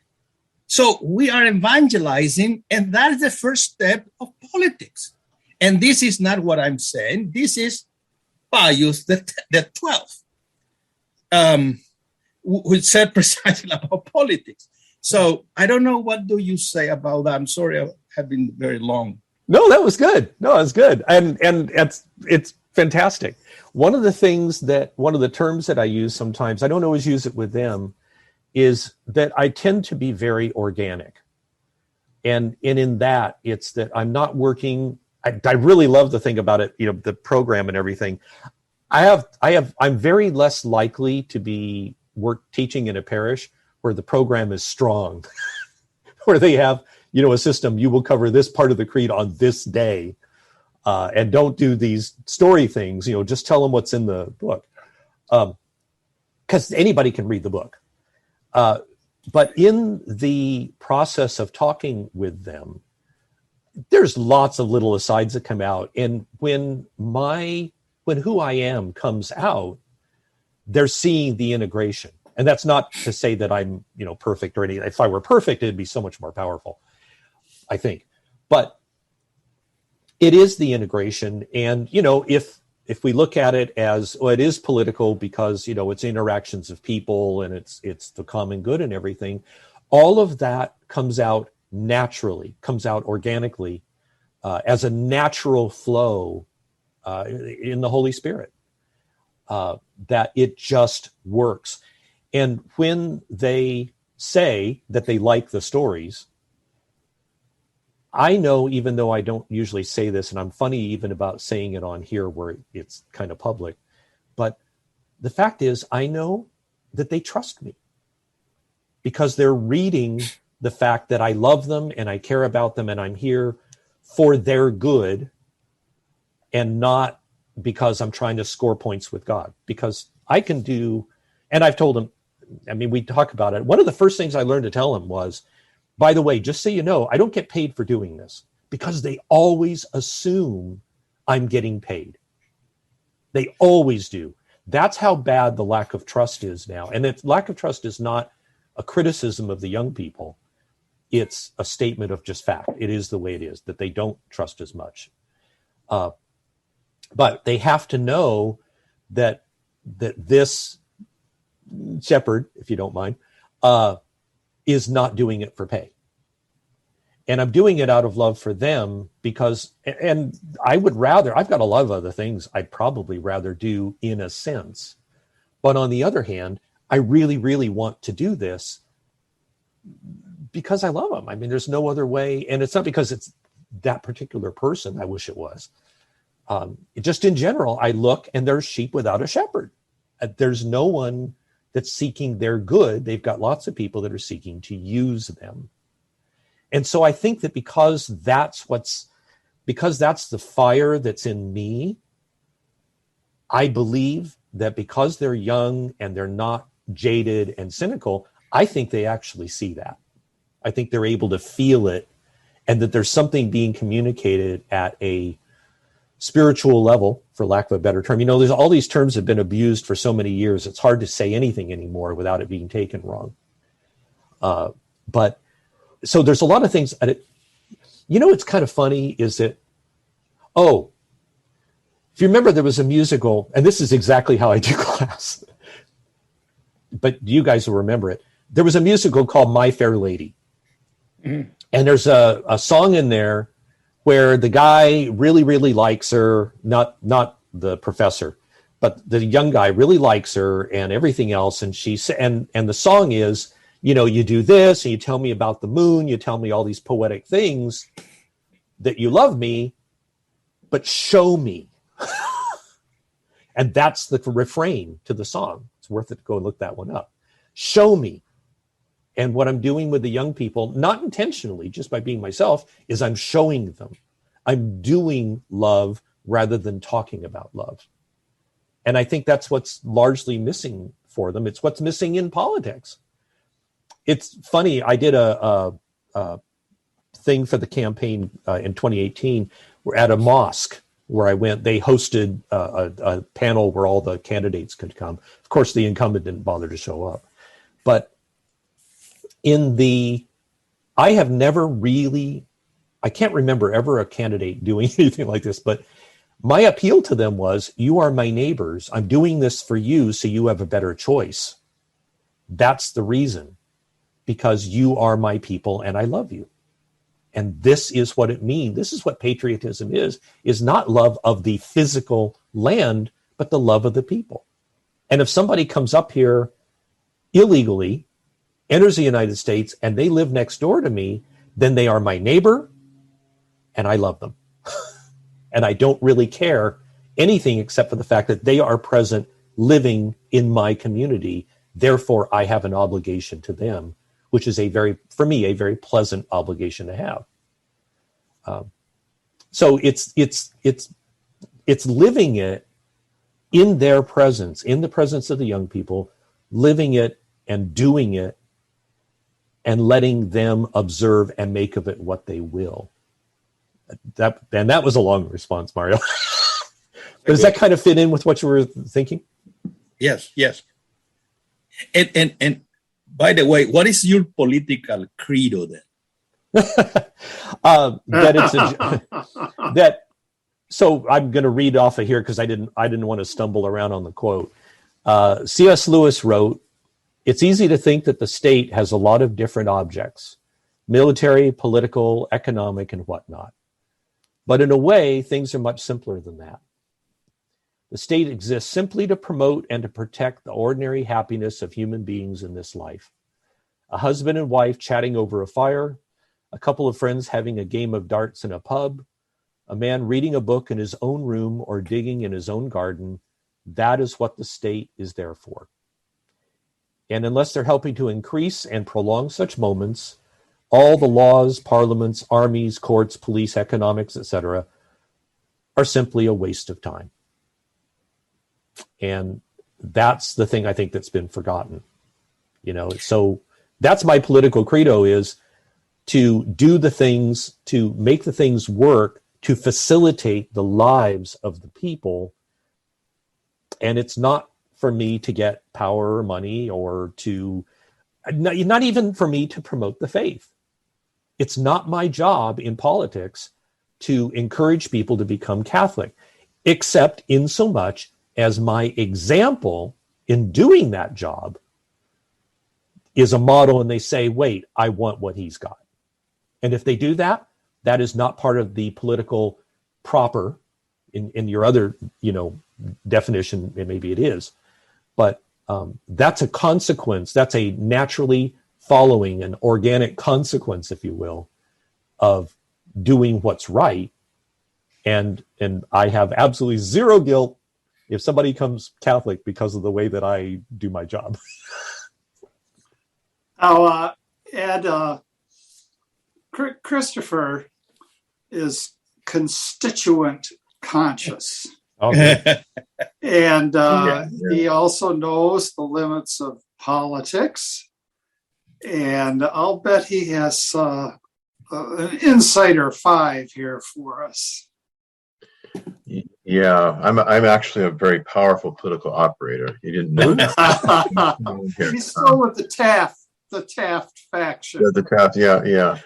So we are evangelizing, and that's the first step of politics. And this is not what I'm saying. This is Pius the 12th, who said precisely about politics. So I don't know, what do you say about that? I'm sorry, I have been very long. No, that was good. No, it was good. And it's fantastic. One of the terms that I use sometimes, I don't always use it with them, is that I tend to be very organic. And in that, it's that I'm not working. I really love the thing about it, the program and everything. I'm very less likely to be teaching in a parish where the program is strong, where they have, a system. You will cover this part of the creed on this day, and don't do these story things. Just tell them what's in the book, because anybody can read the book. But in the process of talking with them, there's lots of little asides that come out. And when who I am comes out, they're seeing the integration. And that's not to say that I'm, perfect or anything. If I were perfect, it'd be so much more powerful, I think. But it is the integration. And, if we look at it as, well, it is political because, it's interactions of people and it's the common good and everything, all of that comes out naturally, comes out organically, as a natural flow in the Holy Spirit, that it just works. And when they say that they like the stories, I know, even though I don't usually say this, and I'm funny even about saying it on here where it's kind of public, but the fact is, I know that they trust me because they're reading the fact that I love them and I care about them and I'm here for their good and not because I'm trying to score points with God. Because I can do, and I've told them, we talk about it. One of the first things I learned to tell them was, by the way, just so you know, I don't get paid for doing this, because they always assume I'm getting paid. They always do. That's how bad the lack of trust is now. And that lack of trust is not a criticism of the young people. It's a statement of just fact. It is the way it is, that they don't trust as much. But they have to know that this shepherd, if you don't mind, is not doing it for pay. And I'm doing it out of love for them because, and I've got a lot of other things I'd probably rather do in a sense. But on the other hand, I really, really want to do this because I love them. There's no other way. And it's not because it's that particular person. I wish it was. Just in general, I look and there's sheep without a shepherd. There's no one that's seeking their good. They've got lots of people that are seeking to use them. And so I think that because that's the fire that's in me, I believe that because they're young and they're not jaded and cynical, I think they actually see that. I think they're able to feel it, and that there's something being communicated at a spiritual level, for lack of a better term. There's all these terms have been abused for so many years. It's hard to say anything anymore without it being taken wrong. But so there's a lot of things. What's kind of funny is that, if you remember, there was a musical, and this is exactly how I do class, but you guys will remember it. There was a musical called My Fair Lady. Mm-hmm. And there's a song in there where the guy really, really likes her, not the professor, but the young guy really likes her and everything else. And and the song is, you do this and you tell me about the moon, you tell me all these poetic things that you love me, but show me. And that's the refrain to the song. It's worth it to go look that one up. Show me. And what I'm doing with the young people, not intentionally, just by being myself, is I'm showing them. I'm doing love rather than talking about love. And I think that's what's largely missing for them. It's what's missing in politics. It's funny, I did a thing for the campaign in 2018. We're at a mosque where I went. They hosted a panel where all the candidates could come. Of course, the incumbent didn't bother to show up. But I have never really, I can't remember ever a candidate doing anything like this, but my appeal to them was, you are my neighbors. I'm doing this for you so you have a better choice. That's the reason, because you are my people and I love you. And this is what it means. This is what patriotism is not love of the physical land, but the love of the people. And if somebody comes up here illegally enters the United States and they live next door to me, then they are my neighbor and I love them. And I don't really care anything except for the fact that they are present living in my community. Therefore, I have an obligation to them, which is for me, a very pleasant obligation to have. So it's living it in their presence, in the presence of the young people, living it and doing it and letting them observe and make of it what they will. That was a long response, Mario. But does that kind of fit in with what you were thinking? Yes. And by the way, what is your political credo then? So I'm going to read off of here because I didn't want to stumble around on the quote. C.S. Lewis wrote, "It's easy to think that the state has a lot of different objects, military, political, economic, and whatnot. But in a way, things are much simpler than that. The state exists simply to promote and to protect the ordinary happiness of human beings in this life. A husband and wife chatting over a fire, a couple of friends having a game of darts in a pub, a man reading a book in his own room or digging in his own garden, that is what the state is there for. And unless they're helping to increase and prolong such moments, all the laws, parliaments, armies, courts, police, economics, etc., are simply a waste of time." And that's the thing I think that's been forgotten. So that's my political credo, is to do the things, to make the things work, to facilitate the lives of the people. And it's not for me to get power or money, or not even for me to promote the faith. It's not my job in politics to encourage people to become Catholic, except in so much as my example in doing that job is a model, and they say, wait, I want what he's got. And if they do that, that is not part of the political proper in your other, definition, maybe it is. But that's a consequence. That's a naturally following, an organic consequence, if you will, of doing what's right. And I have absolutely zero guilt if somebody becomes Catholic because of the way that I do my job. Now, Ed, Christopher is constituent conscious. Okay. And he also knows the limits of politics. And I'll bet he has an insider 5 here for us. Yeah, I'm actually a very powerful political operator. You didn't know that. He's still with the Taft faction. Yeah, the Taft, yeah.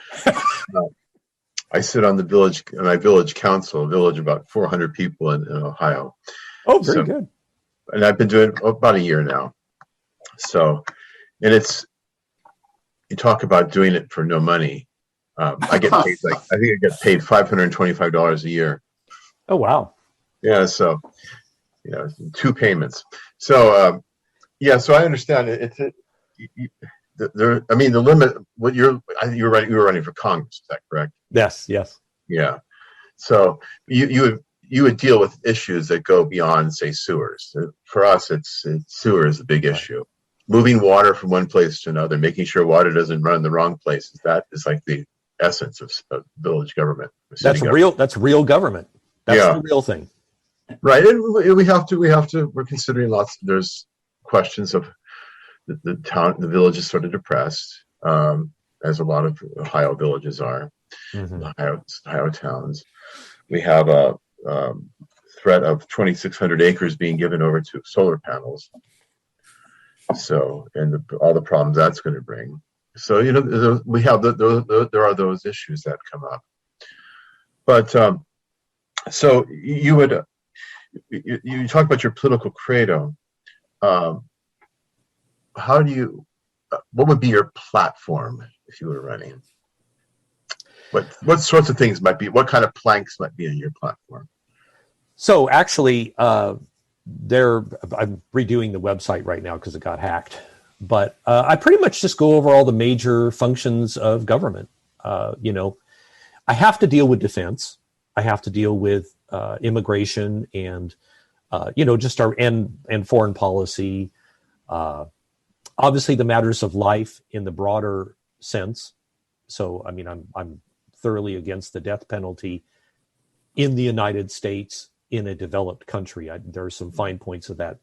I sit on my village council, a village about 400 people in Ohio. Oh, very good. And I've been doing it about a year now. So, and you talk about doing it for no money. I get paid I think I get paid $525 a year. Oh, wow. Yeah, so 2 payments. So so I understand the limit. What you were running for Congress, is that correct? Yes. Yeah. So you would deal with issues that go beyond, say, sewers. For us, it's sewer is the big issue. Moving water from one place to another, making sure water doesn't run in the wrong places. That is like the essence of village government. That's real government. That's the real thing. Right. And we're considering there's questions of the village is sort of depressed, as a lot of Ohio villages are, Ohio towns. We have a threat of 2,600 acres being given over to solar panels. So, and all the problems that's going to bring. So, we have there are those issues that come up. But so you talk about your political credo. What would be your platform if you were running? What sorts of things what kind of planks might be in your platform? So actually, I'm redoing the website right now because it got hacked. But I pretty much just go over all the major functions of government. I have to deal with defense. I have to deal with immigration and, just our and foreign policy. Obviously, the matters of life in the broader sense. So, I mean, I'm thoroughly against the death penalty in the United States in a developed country. There are some fine points of that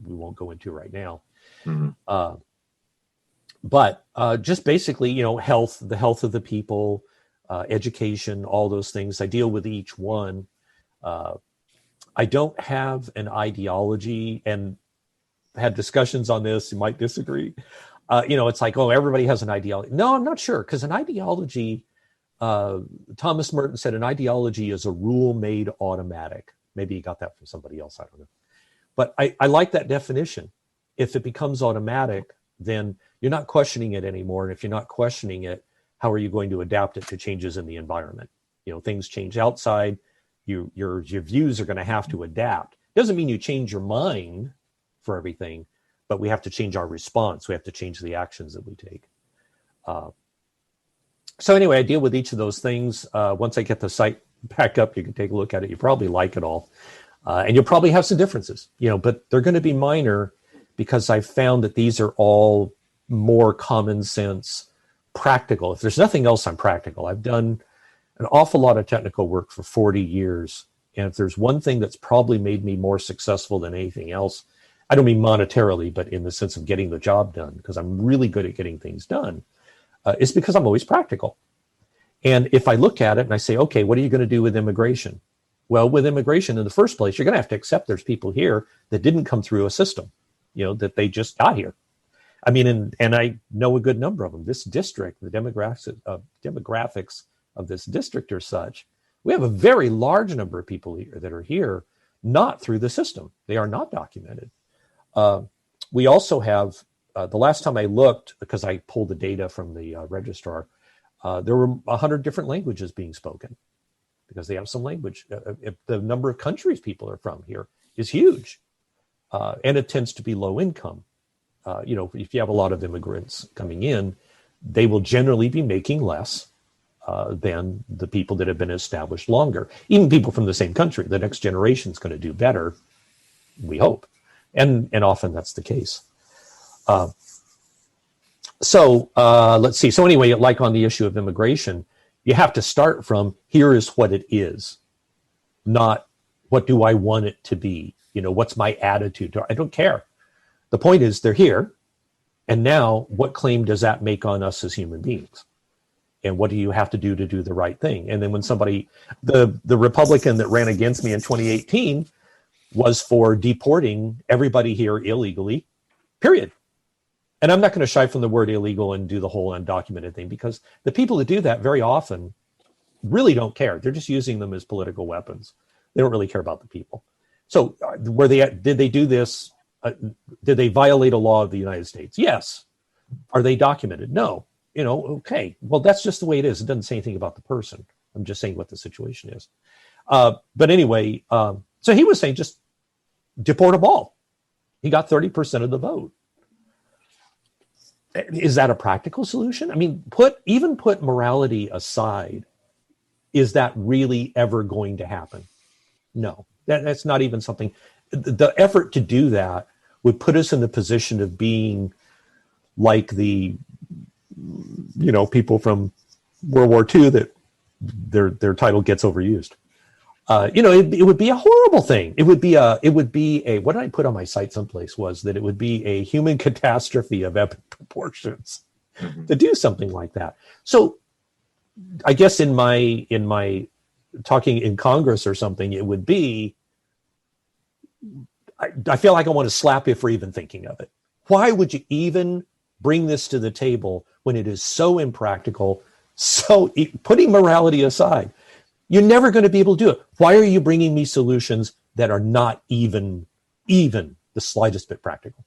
we won't go into right now. Mm-hmm. But just basically, health, the health of the people, education, all those things. I deal with each one. I don't have an ideology, and had discussions on this. You might disagree. It's like, oh, everybody has an ideology. No, I'm not sure, because an ideology, Thomas Merton said, an ideology is a rule made automatic. Maybe he got that from somebody else. I don't know. But I like that definition. If it becomes automatic, then you're not questioning it anymore. And if you're not questioning it, how are you going to adapt it to changes in the environment? Things change outside. Your views are going to have to adapt. Doesn't mean you change your mind for everything, but we have to change our response. We have to change the actions that we take. So anyway, I deal with each of those things. Once I get the site back up, you can take a look at it. You probably like it all. And you'll probably have some differences, but they're going to be minor, because I've found that these are all more common sense, practical. If there's nothing else, I'm practical. I've done an awful lot of technical work for 40 years. And if there's one thing that's probably made me more successful than anything else, I don't mean monetarily, but in the sense of getting the job done, because I'm really good at getting things done, is because I'm always practical. And if I look at it and I say, okay, what are you going to do with immigration? Well, with immigration, in the first place, you're going to have to accept there's people here that didn't come through a system, that they just got here. I mean, and I know a good number of them. This district, the demographics of this district are such. We have a very large number of people here that are here not through the system. They are not documented. We also have, the last time I looked, because I pulled the data from the registrar, there were 100 different languages being spoken, because they have some language. The number of countries people are from here is huge. And it tends to be low income. If you have a lot of immigrants coming in, they will generally be making less than the people that have been established longer. Even people from the same country, the next generation is going to do better, we hope. And often that's the case. So let's see. So anyway, like on the issue of immigration, you have to start from, here is what it is, not what do I want it to be? What's my attitude? I don't care. The point is, they're here. And now what claim does that make on us as human beings? And what do you have to do the right thing? And then when somebody, the Republican that ran against me in 2018 was for deporting everybody here illegally, period. And I'm not going to shy from the word illegal and do the whole undocumented thing, because the people that do that very often really don't care. They're just using them as political weapons. They don't really care about the people. So did they do this? Did they violate a law of the United States? Yes. Are they documented? No. Okay. Well, that's just the way it is. It doesn't say anything about the person. I'm just saying what the situation is. But anyway, so he was saying just deport them all. He got 30% of the vote. Is that a practical solution? I mean, put morality aside. Is that really ever going to happen? No, that's not even something. The effort to do that would put us in the position of being like the, people from World War II that their title gets overused. It would be a horrible thing. It would be a, what did I put on my site someplace was that it would be a human catastrophe of epic proportions to do something like that. So I guess in my talking in Congress or something, it would be, I feel like I want to slap you for even thinking of it. Why would you even bring this to the table when it is so impractical, so putting morality aside? You're never going to be able to do it. Why are you bringing me solutions that are not even the slightest bit practical?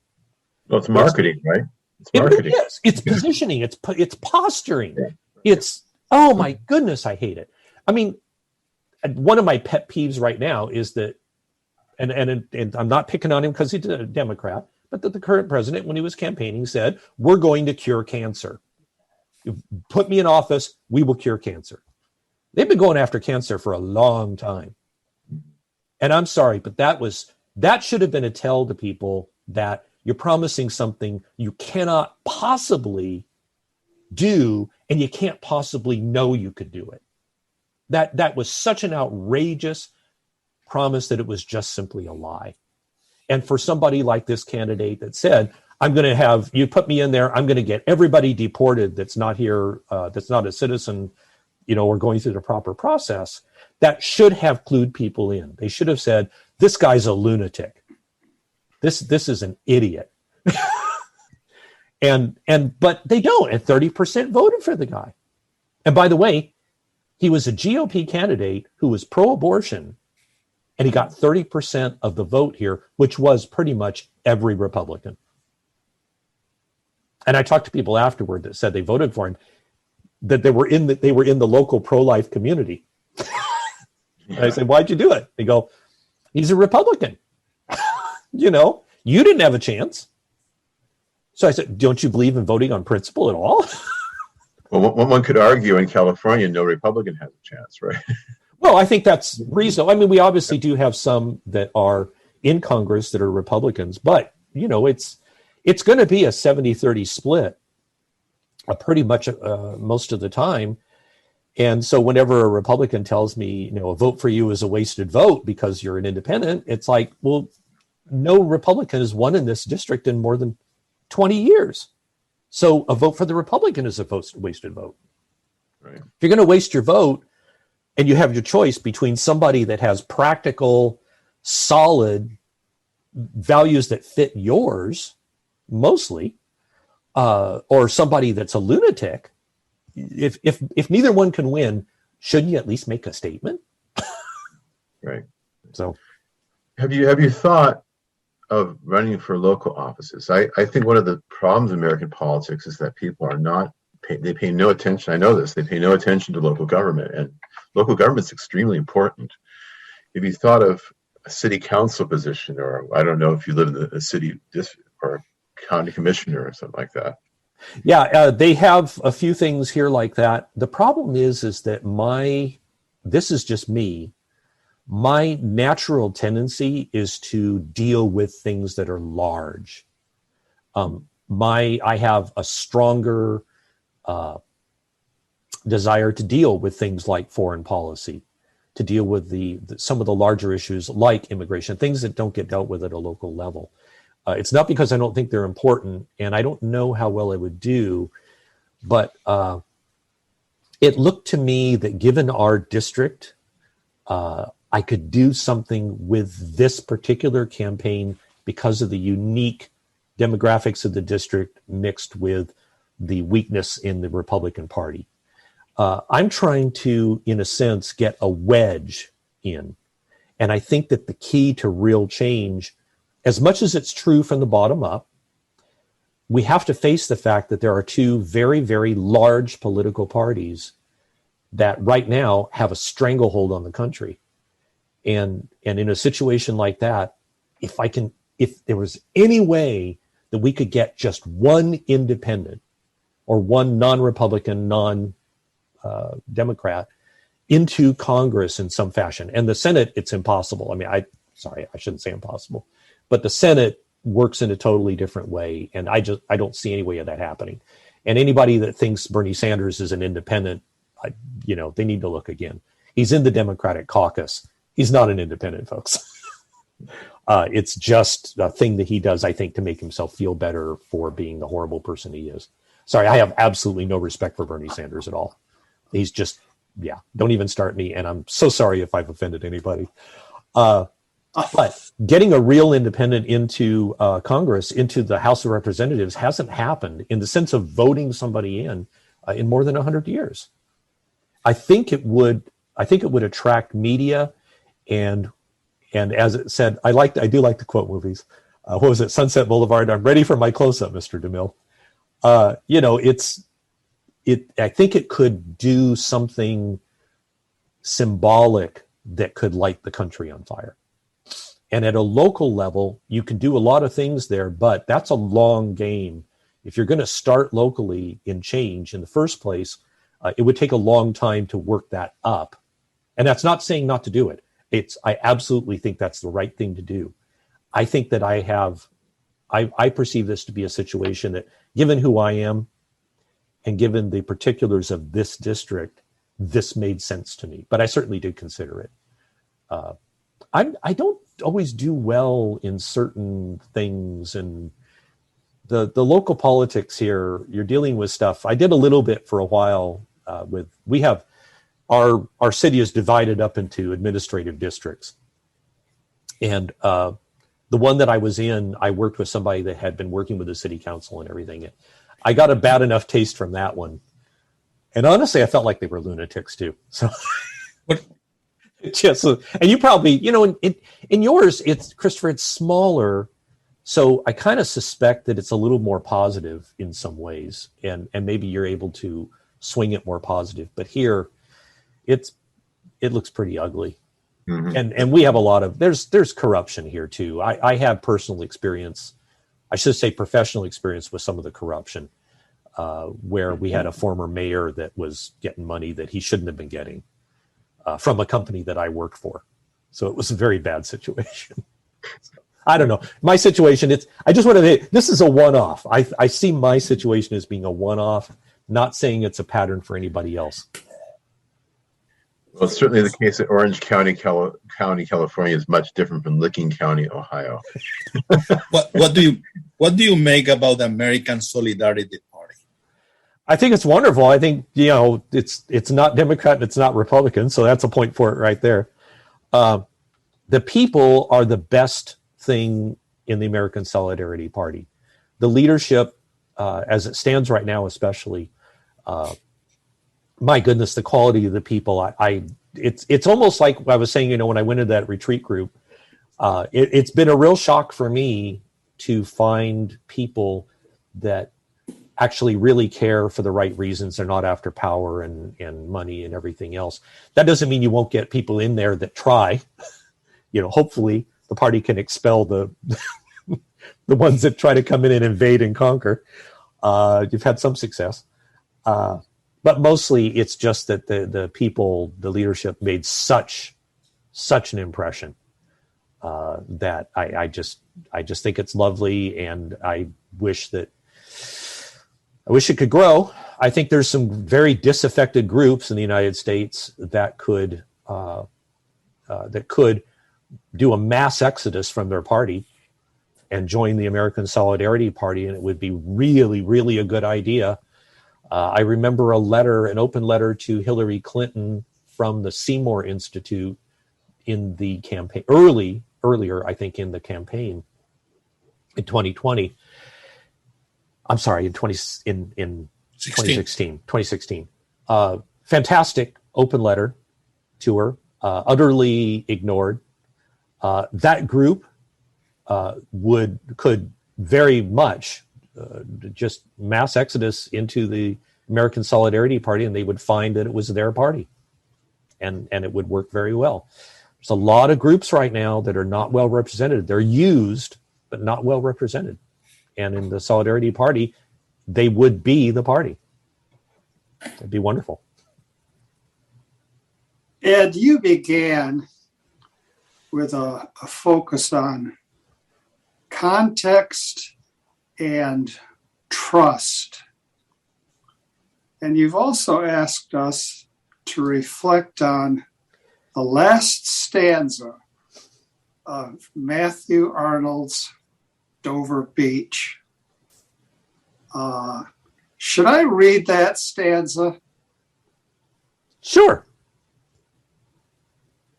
Well, it's marketing, right? It's marketing. It is. It's positioning. It's posturing. Yeah. It's, oh my goodness, I hate it. I mean, one of my pet peeves right now is that, and I'm not picking on him because he's a Democrat, but that the current president, when he was campaigning, said, we're going to cure cancer. You put me in office, we will cure cancer. They've been going after cancer for a long time. And I'm sorry, but that should have been a tell to people that you're promising something you cannot possibly do, and you can't possibly know you could do it. That was such an outrageous promise that it was just simply a lie. And for somebody like this candidate that said, I'm going to have you put me in there, I'm going to get everybody deported that's not here, that's not a citizen, or going through the proper process, that should have clued people in. They should have said, this guy's a lunatic. This is an idiot. But they don't, and 30% voted for the guy. And by the way, he was a GOP candidate who was pro-abortion, and he got 30% of the vote here, which was pretty much every Republican. And I talked to people afterward that said they voted for him, that they were in the local pro-life community. And I said, why'd you do it? They go, he's a Republican. You didn't have a chance. So I said, don't you believe in voting on principle at all? Well, one could argue in California, no Republican has a chance, right? Well, I think that's reasonable. I mean, we obviously do have some that are in Congress that are Republicans, but, it's going to be a 70-30 split pretty much most of the time. And so whenever a Republican tells me, a vote for you is a wasted vote because you're an independent, it's like, well, no Republican has won in this district in more than 20 years. So a vote for the Republican is a wasted vote. Right. If you're going to waste your vote and you have your choice between somebody that has practical, solid values that fit yours, mostly, or somebody that's a lunatic, if neither one can win, shouldn't you at least make a statement? Right. So have you thought of running for local offices? I think one of the problems in American politics is that people they pay no attention. I know this. They pay no attention to local government, and local government is extremely important. Have you thought of a city council position, or I don't know if you live in a city district or county commissioner or something like that? Yeah, they have a few things here like that. The problem is that this is just me. My natural tendency is to deal with things that are large. I have a stronger desire to deal with things like foreign policy, to deal with some of the larger issues like immigration, things that don't get dealt with at a local level. It's not because I don't think they're important, and I don't know how well I would do, but it looked to me that given our district, I could do something with this particular campaign because of the unique demographics of the district mixed with the weakness in the Republican Party. I'm trying to, in a sense, get a wedge in. And I think that the key to real change, as much as it's true from the bottom up, we have to face the fact that there are two very, very large political parties that right now have a stranglehold on the country. And in a situation like that, if there was any way that we could get just one independent or one non-Republican, non-Democrat into Congress in some fashion, and the Senate, it's impossible. I mean, I shouldn't say impossible, but the Senate works in a totally different way, and I don't see any way of that happening. And anybody that thinks Bernie Sanders is an independent, they need to look again. He's in the Democratic caucus. He's not an independent, folks. It's just a thing that he does, I think, to make himself feel better for being the horrible person he is. Sorry, I have absolutely no respect for Bernie Sanders at all. He's just, don't even start me. And I'm so sorry if I've offended anybody. But getting a real independent into Congress, into the House of Representatives, hasn't happened in the sense of voting somebody in more than 100 years. I think it would attract media. And as it said, I do like to quote movies. What was it? Sunset Boulevard. I'm ready for my close-up, Mr. DeMille. I think it could do something symbolic that could light the country on fire. And at a local level, you can do a lot of things there, but that's a long game. If you're going to start locally in change in the first place, it would take a long time to work that up. And that's not saying not to do it. I absolutely think that's the right thing to do. I think that I perceive this to be a situation that, given who I am and given the particulars of this district, this made sense to me. But I certainly did consider it. I don't always do well in certain things, and the local politics here, you're dealing with stuff. I did a little bit for a while we have our city is divided up into administrative districts. And the one that I was in, I worked with somebody that had been working with the city council and everything. I got a bad enough taste from that one. And honestly, I felt like they were lunatics too. So just, and you probably, in yours, it's Christopher, it's smaller. So I kind of suspect that it's a little more positive in some ways, and maybe you're able to swing it more positive. But here, it looks pretty ugly. Mm-hmm. And we have a lot of, there's corruption here too. I have personal experience, I should say professional experience with some of the corruption, where we had a former mayor that was getting money that he shouldn't have been getting from a company that I worked for. So it was a very bad situation. I don't know. My situation, I just want to, this is a one-off. I see my situation as being a one-off, not saying it's a pattern for anybody else. Well, it's certainly the case that Orange County, California is much different from Licking County, Ohio. What do you make about the American Solidarity Party? I think it's wonderful. I think, it's not Democrat and it's not Republican, so that's a point for it right there. The people are the best thing in the American Solidarity Party. The leadership, as it stands right now, especially, my goodness, the quality of the people. It's almost like I was saying, when I went into that retreat group, it's been a real shock for me to find people that actually really care for the right reasons. They're not after power and money and everything else. That doesn't mean you won't get people in there that try. Hopefully the party can expel the ones that try to come in and invade and conquer. You've had some success. But mostly it's just that the people, the leadership made such an impression that I just think it's lovely, and I wish it could grow. I think there's some very disaffected groups in the United States that could do a mass exodus from their party and join the American Solidarity Party, and it would be really, really a good idea. I remember an open letter to Hillary Clinton from the Seymour Institute in the campaign, earlier, I think, in the campaign in 2020. I'm sorry, in 2016. Fantastic open letter to her, utterly ignored. That group could very much just mass exodus into the American Solidarity Party, and they would find that it was their party, and it would work very well. There's a lot of groups right now that are not well represented. They're used, but not well represented. And in the Solidarity Party, they would be the party. It'd be wonderful. Ed, you began with a focus on context and trust. And you've also asked us to reflect on the last stanza of Matthew Arnold's Dover Beach. Should I read that stanza? Sure.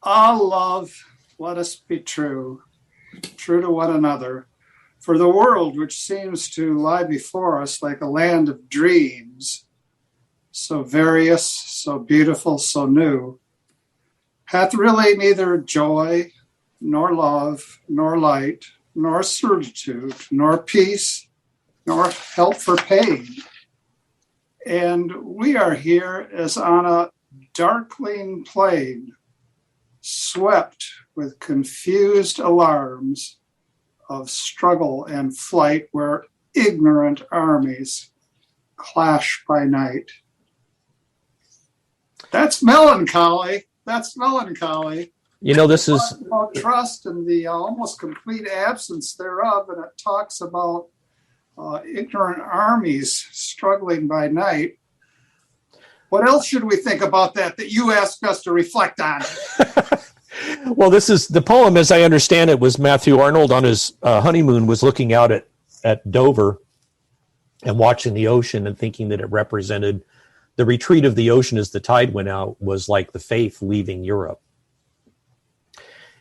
Ah, love, let us be true to one another. For the world, which seems to lie before us like a land of dreams, so various, so beautiful, so new, hath really neither joy, nor love, nor light, nor certitude, nor peace, nor help for pain. And we are here as on a darkling plain, swept with confused alarms of struggle and flight where ignorant armies clash by night. That's melancholy. That's melancholy. You know, this is about trust and the almost complete absence thereof, and it talks about ignorant armies struggling by night. What else should we think about that you asked us to reflect on? Well, this is the poem, as I understand it, was Matthew Arnold on his honeymoon was looking out at Dover and watching the ocean and thinking that it represented the retreat of the ocean as the tide went out was like the faith leaving Europe.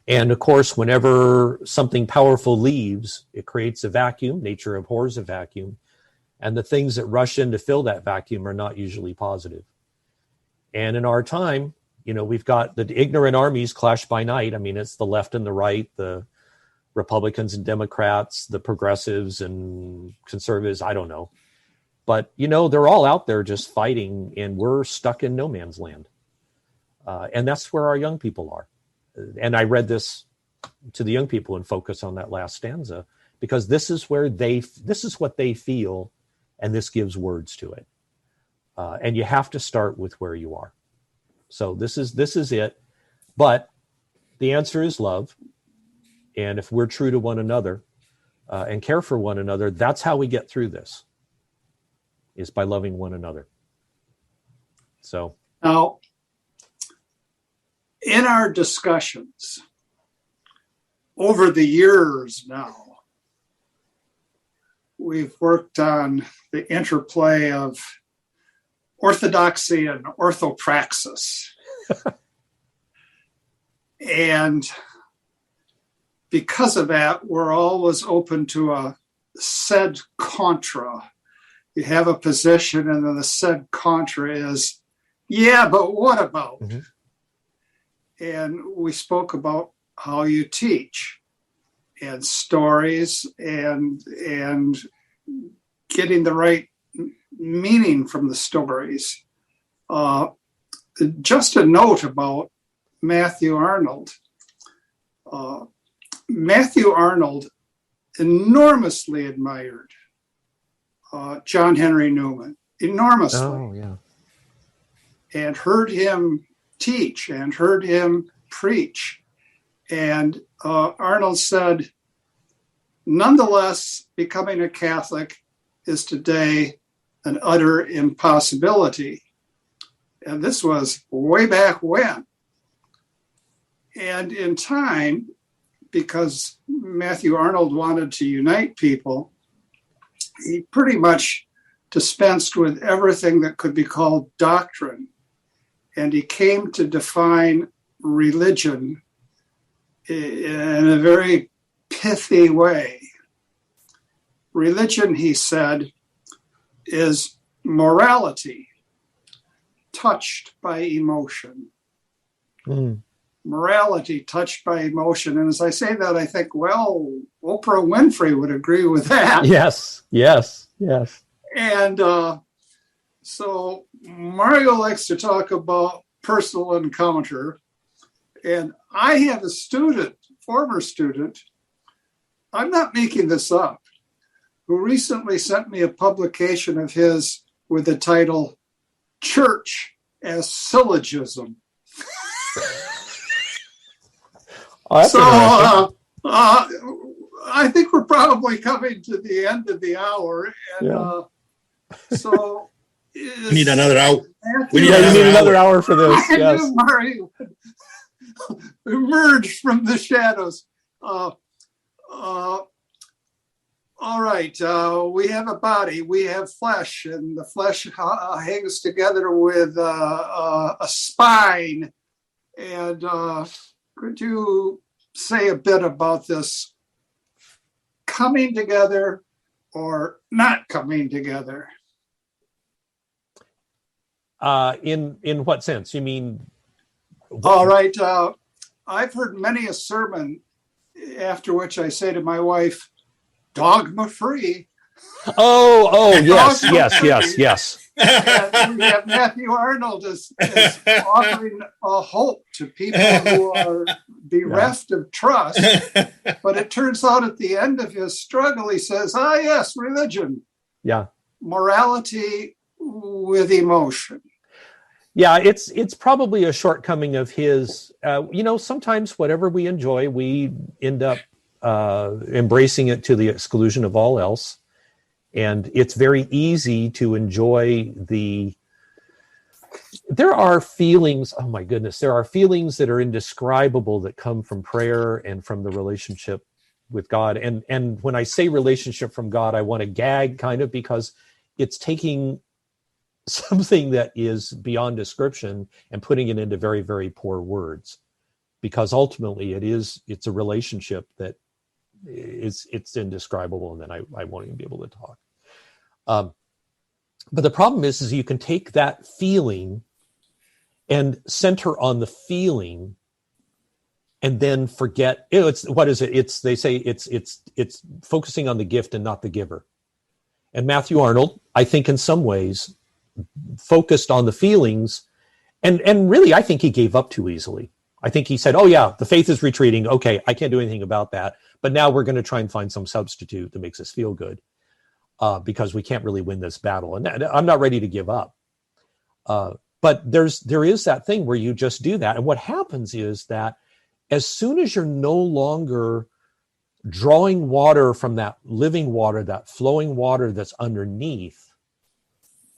And of course, whenever something powerful leaves, it creates a vacuum. Nature abhors a vacuum. And the things that rush in to fill that vacuum are not usually positive. And in our time, you know, we've got the ignorant armies clash by night. I mean, it's the left and the right, the Republicans and Democrats, the progressives and conservatives, I don't know. But, you know, they're all out there just fighting, and we're stuck in no man's land. And that's where our young people are. And I read this to the young people and focus on that last stanza, because this is what they feel, and this gives words to it. And you have to start with where you are. So this is it. But the answer is love. And if we're true to one another and care for one another, that's how we get through this, is by loving one another. So now, in our discussions over the years now, we've worked on the interplay of orthodoxy and orthopraxis. And because of that, we're always open to a sed contra. You have a position, and then the sed contra is, yeah, but what about? Mm-hmm. And we spoke about how you teach and stories and getting the right meaning from the stories. Just a note about Matthew Arnold. Matthew Arnold enormously admired John Henry Newman, enormously. Oh, yeah. And heard him teach and heard him preach. And Arnold said, nonetheless, becoming a Catholic is today an utter impossibility. And this was way back when. And in time, because Matthew Arnold wanted to unite people, he pretty much dispensed with everything that could be called doctrine. And he came to define religion in a very pithy way. Religion, he said, is morality touched by emotion. Mm. Morality touched by emotion. And as I say that, I think, well, Oprah Winfrey would agree with that. Yes. And so Mario likes to talk about personal encounter. And I have a student, former student, I'm not making this up, who recently sent me a publication of his with the title, Church as Syllogism. Oh, I think we're probably coming to the end of the hour. And so... We need another hour. You need another hour for this. I knew Mario emerged from the shadows. All right. We have a body. We have flesh, and the flesh hangs together with a spine. And could you say a bit about this coming together or not coming together? In what sense? You mean? All right. I've heard many a sermon after which I say to my wife, dogma free. Oh, yes. And we have Matthew Arnold is offering a hope to people who are bereft of trust. But it turns out at the end of his struggle, he says, yes, religion. Yeah. Morality with emotion. Yeah, it's probably a shortcoming of his. Sometimes whatever we enjoy, we end up embracing it to the exclusion of all else. And it's very easy to enjoy there are feelings, oh my goodness, there are feelings that are indescribable that come from prayer and from the relationship with God. And when I say relationship from God, I want to gag kind of, because it's taking something that is beyond description and putting it into very, very poor words, because ultimately it's a relationship that it's indescribable, and then I won't even be able to talk. But the problem is you can take that feeling and center on the feeling, and then forget. They say it's focusing on the gift and not the giver. And Matthew Arnold, I think, in some ways, focused on the feelings, and really, I think he gave up too easily. I think he said, "Oh yeah, the faith is retreating. Okay, I can't do anything about that. But now we're going to try and find some substitute that makes us feel good, because we can't really win this battle." And I'm not ready to give up. But there is that thing where you just do that, and what happens is that as soon as you're no longer drawing water from that living water, that flowing water that's underneath,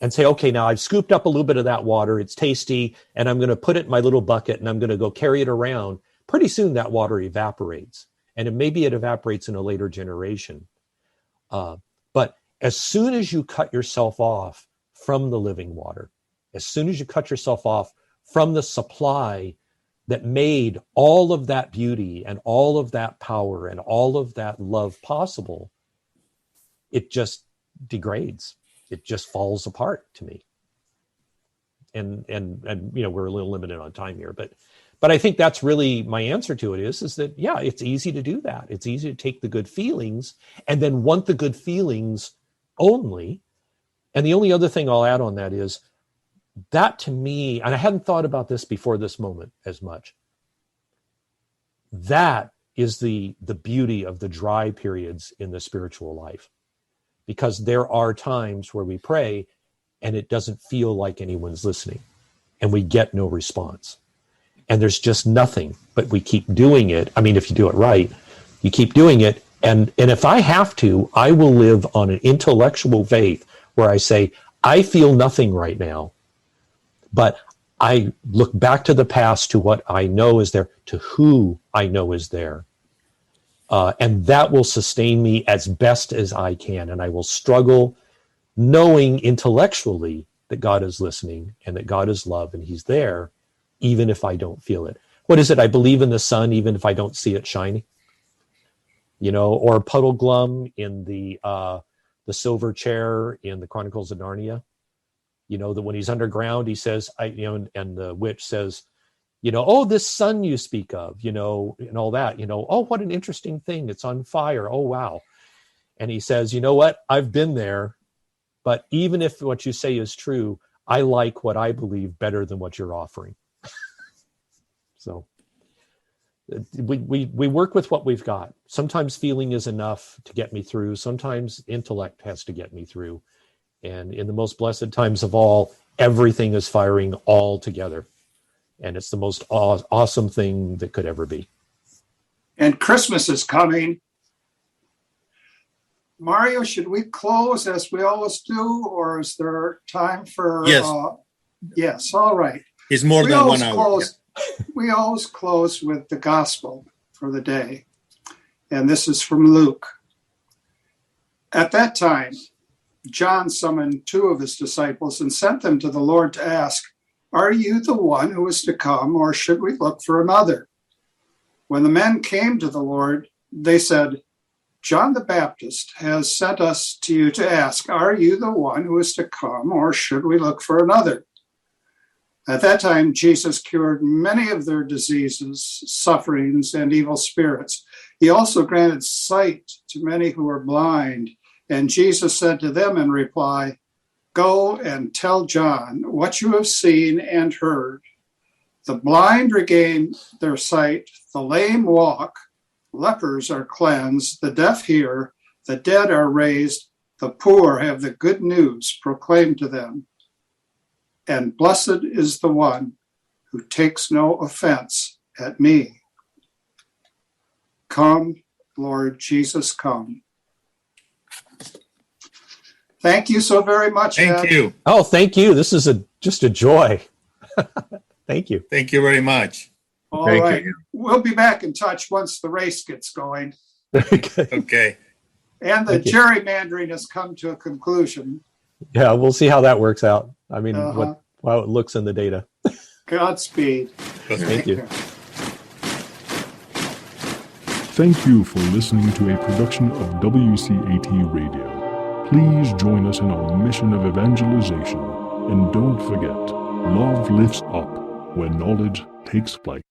and say, okay, now I've scooped up a little bit of that water, it's tasty, and I'm going to put it in my little bucket, and I'm going to go carry it around, pretty soon that water evaporates. And maybe it evaporates in a later generation. But as soon as you cut yourself off from the living water, as soon as you cut yourself off from the supply that made all of that beauty and all of that power and all of that love possible, it just degrades. It just falls apart to me. And we're a little limited on time here, but I think that's really my answer to it is that, yeah, it's easy to do that. It's easy to take the good feelings and then want the good feelings only. And the only other thing I'll add on that is that, to me, and I hadn't thought about this before this moment as much, that is the beauty of the dry periods in the spiritual life. Because there are times where we pray and it doesn't feel like anyone's listening and we get no response. And there's just nothing, but we keep doing it. I mean, if you do it right, you keep doing it. And if I have to, I will live on an intellectual faith where I say, I feel nothing right now, but I look back to the past, to what I know is there, to who I know is there. And that will sustain me as best as I can. And I will struggle knowing intellectually that God is listening and that God is love and he's there, even if I don't feel it. What is it? I believe in the sun, even if I don't see it shining. Or Puddleglum in the silver chair in the Chronicles of Narnia. That when he's underground, he says, and the witch says, oh, this sun you speak of, and all that, oh, what an interesting thing. It's on fire. Oh, wow. And he says, you know what? I've been there, but even if what you say is true, I like what I believe better than what you're offering. So we work with what we've got. Sometimes feeling is enough to get me through. Sometimes intellect has to get me through. And in the most blessed times of all, everything is firing all together. And it's the most awesome thing that could ever be. And Christmas is coming. Mario, should we close as we always do, or is there time for... Yes. Yes, all right. It's more than 1 hour. We always close with the gospel for the day. And this is from Luke. At that time, John summoned 2 of his disciples and sent them to the Lord to ask, "Are you the one who is to come, or should we look for another?" When the men came to the Lord, they said, "John the Baptist has sent us to you to ask, are you the one who is to come, or should we look for another?" At that time, Jesus cured many of their diseases, sufferings, and evil spirits. He also granted sight to many who were blind. And Jesus said to them in reply, Go and tell John what you have seen and heard. The blind regain their sight, the lame walk, lepers are cleansed, the deaf hear, the dead are raised, the poor have the good news proclaimed to them. And blessed is the one who takes no offense at me. Come, Lord Jesus, come. Thank you so very much, Ed. Thank you. Oh, thank you. This is just a joy. Thank you. Thank you very much. All Thank right. you. We'll be back in touch once the race gets going. Okay. And the Thank you. gerrymandering has come to a conclusion. Yeah, we'll see how that works out. I mean, Uh-huh. how it looks in the data. Godspeed. Thank you. Thank you for listening to a production of WCAT Radio. Please join us in our mission of evangelization. And don't forget, love lifts up when knowledge takes flight.